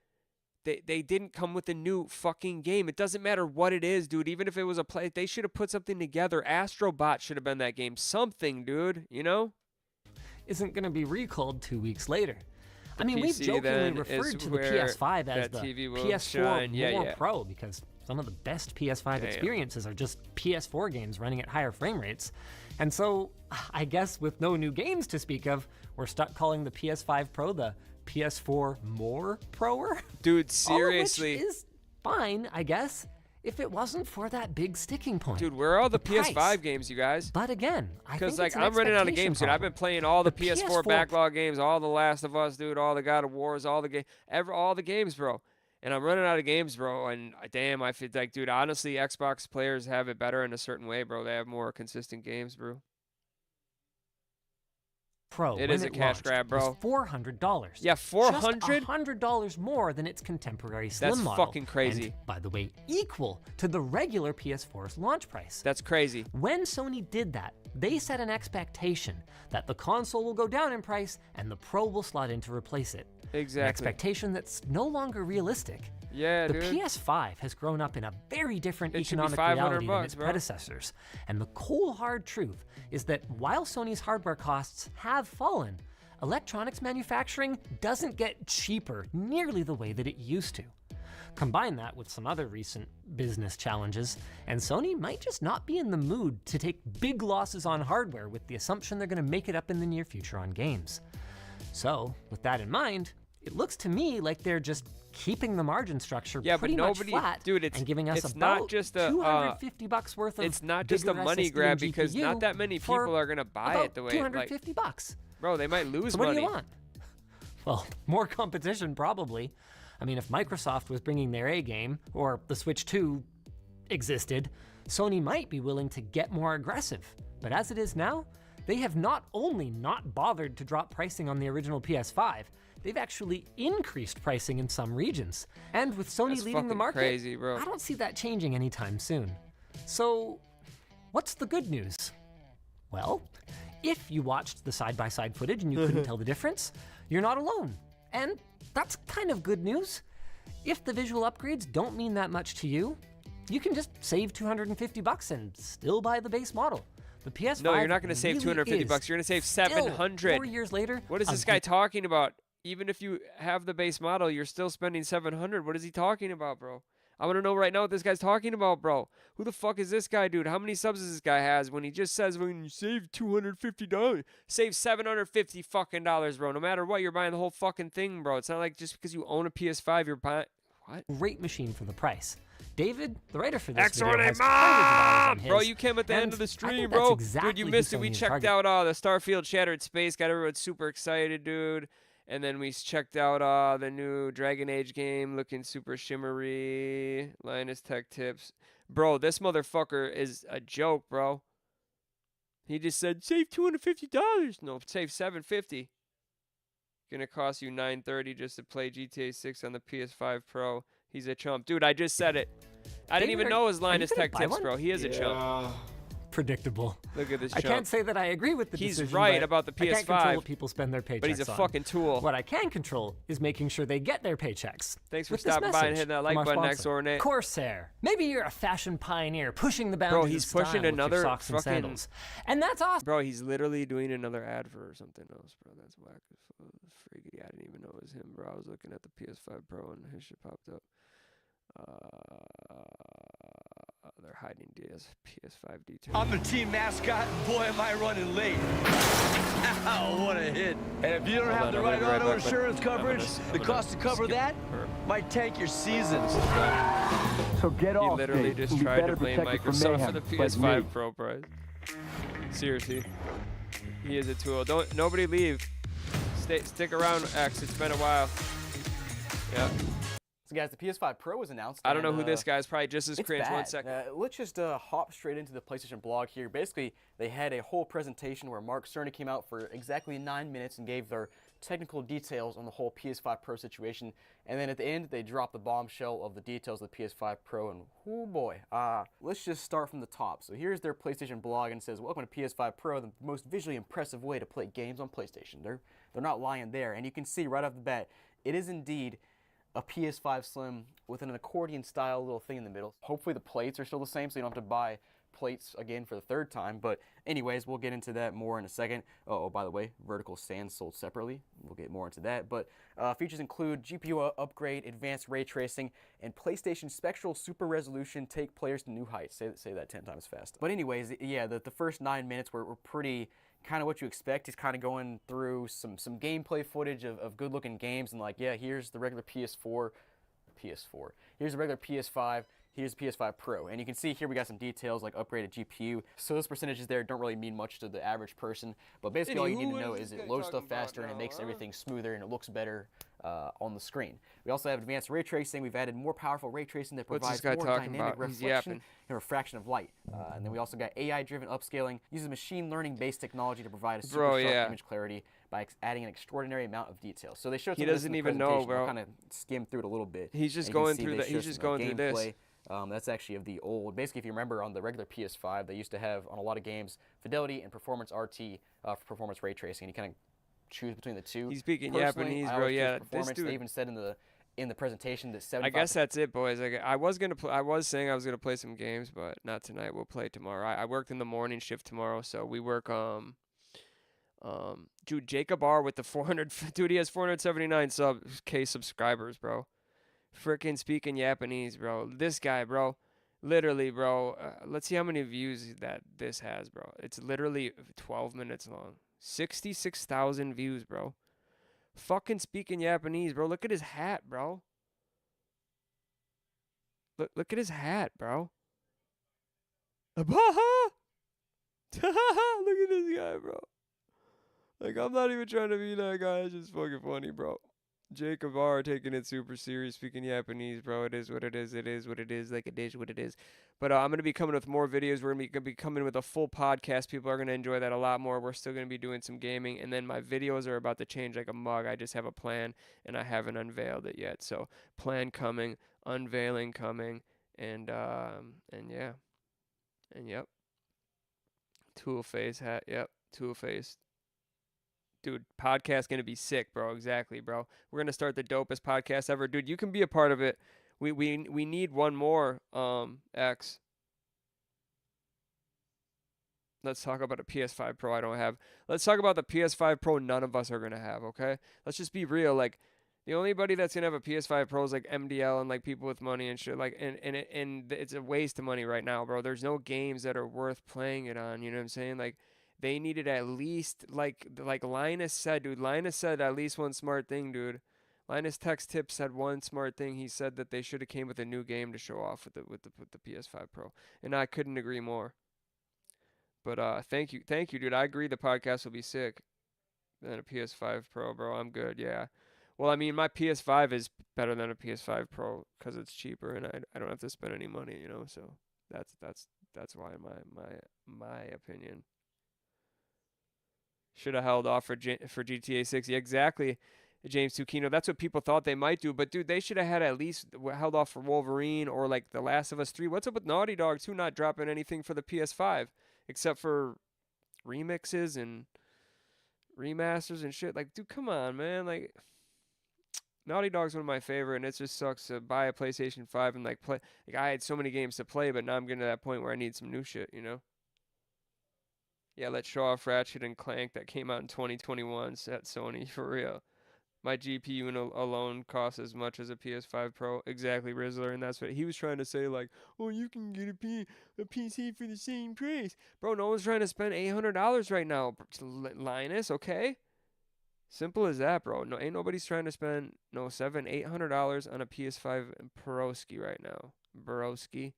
they didn't come with a new fucking game. It doesn't matter what it is, dude. Even if it was a play, they should have put something together. 𝗚𝗺 should have been that game. Something, dude, you know? Isn't going to be recalled 2 weeks later. I mean, we've jokingly referred to the PS5 as the PS4 Pro because some of the best PS5 experiences are just PS4 games running at higher frame rates. And so, I guess with no new games to speak of, we're stuck calling the PS5 Pro the PS4 more proer? Dude, seriously. All of which is fine, I guess, if it wasn't for that big sticking point. Dude, where are all the price. PS5 games, you guys? But again, I think like I'm running out of games, dude. I've been playing all the PS4 backlog games, all the Last of Us, dude, all the God of Wars, all the games, bro. And I'm running out of games, bro. And damn, I feel like, dude, honestly, Xbox players have it better in a certain way, bro. They have more consistent games, bro. Pro. It is a cash grab, bro. $400. Yeah, $400? Just $100 more than its contemporary Slim model. That's fucking crazy. And, by the way, equal to the regular PS4's launch price. That's crazy. When Sony did that, they set an expectation that the console will go down in price and the Pro will slot in to replace it. Exactly. An expectation that's no longer realistic. Yeah, dude. The PS5 has grown up in a very different economic reality than its predecessors. And the cold hard truth is that while Sony's hardware costs have fallen, electronics manufacturing doesn't get cheaper nearly the way that it used to. Combine that with some other recent business challenges, and Sony might just not be in the mood to take big losses on hardware with the assumption they're going to make it up in the near future on games. So, with that in mind, it looks to me like they're just keeping the margin structure pretty much flat, dude, and giving us it's about not just a, $250 worth of it's not just a money grab because not that many people are going to buy it the way $250. Bro, they might lose so money. What do you want? Well, more competition probably. I mean, if Microsoft was bringing their A game, or the Switch 2 existed, Sony might be willing to get more aggressive. But as it is now, they have not only not bothered to drop pricing on the original PS5, they've actually increased pricing in some regions. And with Sony leading the market, crazy, bro. I don't see that changing anytime soon. So, what's the good news? Well, if you watched the side-by-side footage and you couldn't tell the difference, you're not alone. And that's kind of good news. If the visual upgrades don't mean that much to you, you can just save $250 and still buy the base model. The PS5 No, you're not going to save $250. You're going to save $700. 4 years later. What is this guy talking about? Even if you have the base model, you're still spending $700. What is he talking about, bro? I want to know right now what this guy's talking about, bro. Who the fuck is this guy, dude? How many subs does this guy has when he just says when you save $250, save $750 fucking dollars, bro? No matter what, you're buying the whole fucking thing, bro. It's not like just because you own a PS5, you're buying what? Great machine for the price. David, the writer for this video, has Mom! Bro, you came at the end of the stream, bro. Exactly dude, you missed it. We checked out the Starfield Shattered Space. Got everyone super excited, dude. And then we checked out the new Dragon Age game, looking super shimmery. Linus Tech Tips. Bro, this motherfucker is a joke, bro. He just said, save $250. No, save $750. Gonna cost you $930 just to play GTA 6 on the PS5 Pro. He's a chump. Dude, I just said it. I didn't even know it was Linus Tech Tips, bro. He is a chump. Predictable. Look at this I can't say that I agree with the decision. He's right about the PS5. I can't control what people spend their paychecks on. But he's a fucking tool. What I can control is making sure they get their paychecks. Thanks for stopping by and hitting that like button next door, Nate. Corsair. Maybe you're a fashion pioneer pushing the boundaries he's of style pushing with another your socks and sandals. And that's awesome. Bro, he's literally doing another ad for something else, bro. That's whack as fuck. Friggity, I didn't even know it was him, bro. I was looking at the PS5 Pro and his shit popped up. They're hiding PS5 details. I'm the team mascot, and boy, am I running late. Ow, what a hit. And if you don't have the right auto insurance coverage, the cost to cover that might tank your seasons. So get off. He literally just tried to blame Microsoft for the PS5 Pro price. Seriously. He is a tool. Nobody leave. Stick around, X. It's been a while. Yeah. So guys, the PS5 Pro was announced. I don't know who this guy is. Probably just as cringe. 1 second. Let's just hop straight into the PlayStation blog here. Basically, they had a whole presentation where Mark Cerny came out for exactly 9 minutes and gave their technical details on the whole PS5 Pro situation. And then at the end, they dropped the bombshell of the details of the PS5 Pro. And oh boy, let's just start from the top. So here's their PlayStation blog, and it says, "Welcome to PS5 Pro, the most visually impressive way to play games on PlayStation." They're not lying there, and you can see right off the bat, it is indeed a PS5 Slim with an accordion-style little thing in the middle. Hopefully the plates are still the same, so you don't have to buy plates again for the 3rd time. But anyways, we'll get into that more in a second. Oh, by the way, vertical stands sold separately. We'll get more into that. But features include GPU upgrade, advanced ray tracing, and PlayStation Spectral Super Resolution take players to new heights. Say that 10 times fast. But anyways, yeah, the first 9 minutes were pretty kind of what you expect. He's kind of going through some gameplay footage of good-looking games, and like, yeah, here's the regular PS4. Here's the regular PS5. Here's the PS5 Pro. And you can see here we got some details like upgraded GPU. So those percentages there don't really mean much to the average person, but basically all you need to know is it loads stuff faster and it makes everything smoother and it looks better on the screen. We also have advanced ray tracing. We've added more powerful ray tracing that provides more dynamic reflection and refraction of light. And then we also got AI-driven upscaling, uses machine learning-based technology to provide a super sharp image clarity by adding an extraordinary amount of detail. So they showed some of this in the presentation. I'll kind of skim through it a little bit. He's just going through that. He's just going through this. That's actually of the old. Basically, if you remember on the regular PS5, they used to have on a lot of games Fidelity and Performance RT for performance ray tracing. And you kind of choose between the two. He's speaking Japanese, bro. Yeah, this dude. They even said in the presentation that 75. I guess that's it, boys. I was saying I was gonna play some games, but not tonight. We'll play tomorrow. I worked in the morning shift tomorrow, so we work. Dude, Jacob R with the 400. Dude, he has 479 subscribers, bro. Frickin' speaking Japanese, bro. This guy, bro. Literally, bro. Let's see how many views that this has, bro. It's literally 12 minutes long. 66,000 views, bro. Fucking speaking Japanese, bro. Look at his hat, bro. Look at his hat, bro. Look at this guy, bro. Like, I'm not even trying to be that guy. It's just fucking funny, bro. Jacob R taking it super serious, speaking Japanese, bro. It is what it is. It is what it is. Like, it is what it is. But I'm going to be coming with more videos. We're going to be coming with a full podcast. People are going to enjoy that a lot more. We're still going to be doing some gaming. And then my videos are about to change like a mug. I just have a plan, and I haven't unveiled it yet. So, plan coming, unveiling coming, and yeah. And, yep. Tool face hat. Yep. Tool face. Dude, podcast gonna be sick, bro. Exactly, bro. We're gonna start the dopest podcast ever, dude. You can be a part of it. We need one more. X. Let's talk about a PS5 Pro I don't have. Let's talk about the PS5 Pro none of us are gonna have. Okay. Let's just be real. Like, the only body that's gonna have a PS5 Pro is like MDL and like people with money and shit. Like, and it's a waste of money right now, bro. There's no games that are worth playing it on. You know what I'm saying? Like, they needed at least, like Linus said, dude. Linus said at least one smart thing, dude. Linus Text Tip said one smart thing. He said that they should have came with a new game to show off with the PS5 Pro, and I couldn't agree more. But thank you, dude. I agree. The podcast will be sick. Than a PS5 Pro, bro. I'm good. Yeah. Well, I mean, my PS5 is better than a PS5 Pro because it's cheaper, and I don't have to spend any money, you know. So that's why my opinion. Should have held off for GTA 6. Yeah, exactly, James Tukino. That's what people thought they might do. But, dude, they should have had at least held off for Wolverine or, like, The Last of Us 3. What's up with Naughty Dog, too, not dropping anything for the PS5 except for remixes and remasters and shit? Like, dude, come on, man. Like, Naughty Dog's one of my favorite, and it just sucks to buy a PlayStation 5 and, like, play. Like, I had so many games to play, but now I'm getting to that point where I need some new shit, you know? Yeah, let's show off Ratchet and Clank that came out in 2021 at Sony, for real. My GPU alone costs as much as a PS5 Pro. Exactly, Rizzler, and that's what he was trying to say, like, oh, you can get a PC for the same price. Bro, no one's trying to spend $800 right now, Linus, okay? Simple as that, bro. No, ain't nobody's trying to spend $700-800 on a PS5 Proski right now. Broski.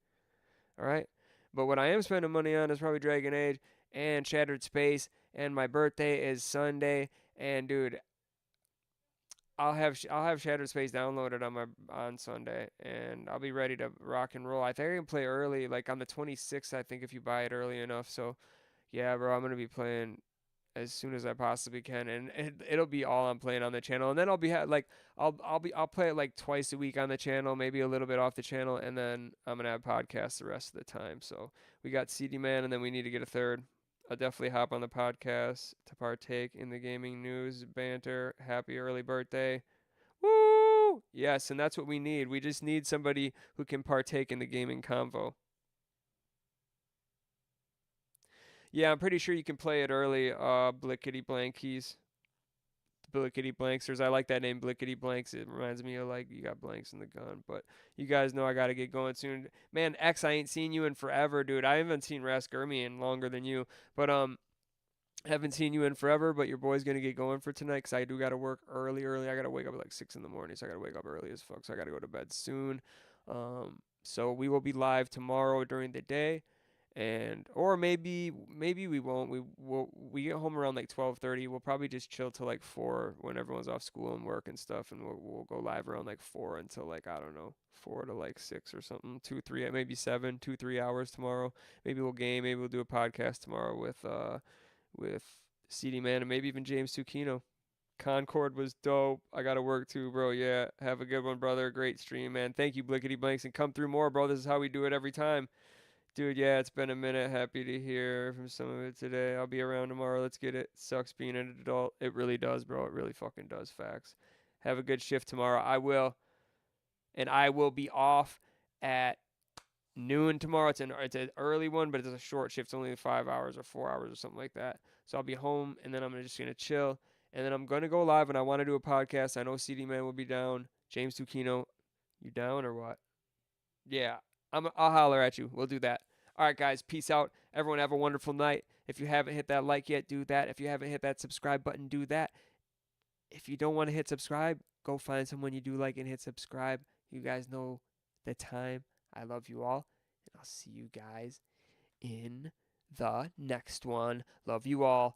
All right? But what I am spending money on is probably Dragon Age and Shattered Space and my birthday is Sunday. And dude, I'll have Shattered Space downloaded on Sunday, and I'll be ready to rock and roll. I think I can play early, like on the 26th, I think, if you buy it early enough. So yeah, bro, I'm gonna be playing as soon as I possibly can, and it'll be all I'm playing on the channel. And then I'll be I'll play it like twice a week on the channel, maybe a little bit off the channel, and then I'm gonna have podcasts the rest of the time. So we got CD Man, and then we need to get a third. I'll definitely hop on the podcast to partake in the gaming news banter. Happy early birthday. Woo! Yes, and that's what we need. We just need somebody who can partake in the gaming convo. Yeah, I'm pretty sure you can play it early, Blickety-blankies. Blickety-blanksters. I like that name, Blickety-blanks. It reminds me of, like, you got blanks in the gun. But you guys know I got to get going soon. Man, X, I ain't seen you in forever, dude. I haven't seen Rasgurmi in longer than you. But, haven't seen you in forever, but your boy's going to get going for tonight because I do got to work early. I got to wake up at, like, 6 in the morning, so I got to wake up early as fuck. So I got to go to bed soon. So we will be live tomorrow during the day. Or maybe we won't. We get home around like 12:30. We'll probably just chill till like 4 when everyone's off school and work and stuff, and we'll go live around like 4 until like, I don't know, 4 to like 6 or something. 2, 3, maybe 7, 2, 3 hours tomorrow. Maybe we'll game. Maybe we'll do a podcast tomorrow with CD Man and maybe even James 𝗚𝗃. Concord was dope. I gotta work too, bro. Yeah, have a good one, brother. Great stream, man. Thank you, Blickety Blanks, and come through more, bro. This is how we do it every time. Dude, yeah, it's been a minute. Happy to hear from some of it today. I'll be around tomorrow. Let's get it. Sucks being an adult. It really does, bro. It really fucking does. Facts. Have a good shift tomorrow. I will. And I will be off at noon tomorrow. It's an early one, but it's a short shift. It's only 5 hours or 4 hours or something like that. So I'll be home, and then I'm just going to chill. And then I'm going to go live, and I want to do a podcast. I know CD Man will be down. James 𝗚𝗃, you down or what? Yeah. I'll holler at you. We'll do that. All right, guys. Peace out. Everyone have a wonderful night. If you haven't hit that like yet, do that. If you haven't hit that subscribe button, do that. If you don't want to hit subscribe, go find someone you do like and hit subscribe. You guys know the time. I love you all. And I'll see you guys in the next one. Love you all.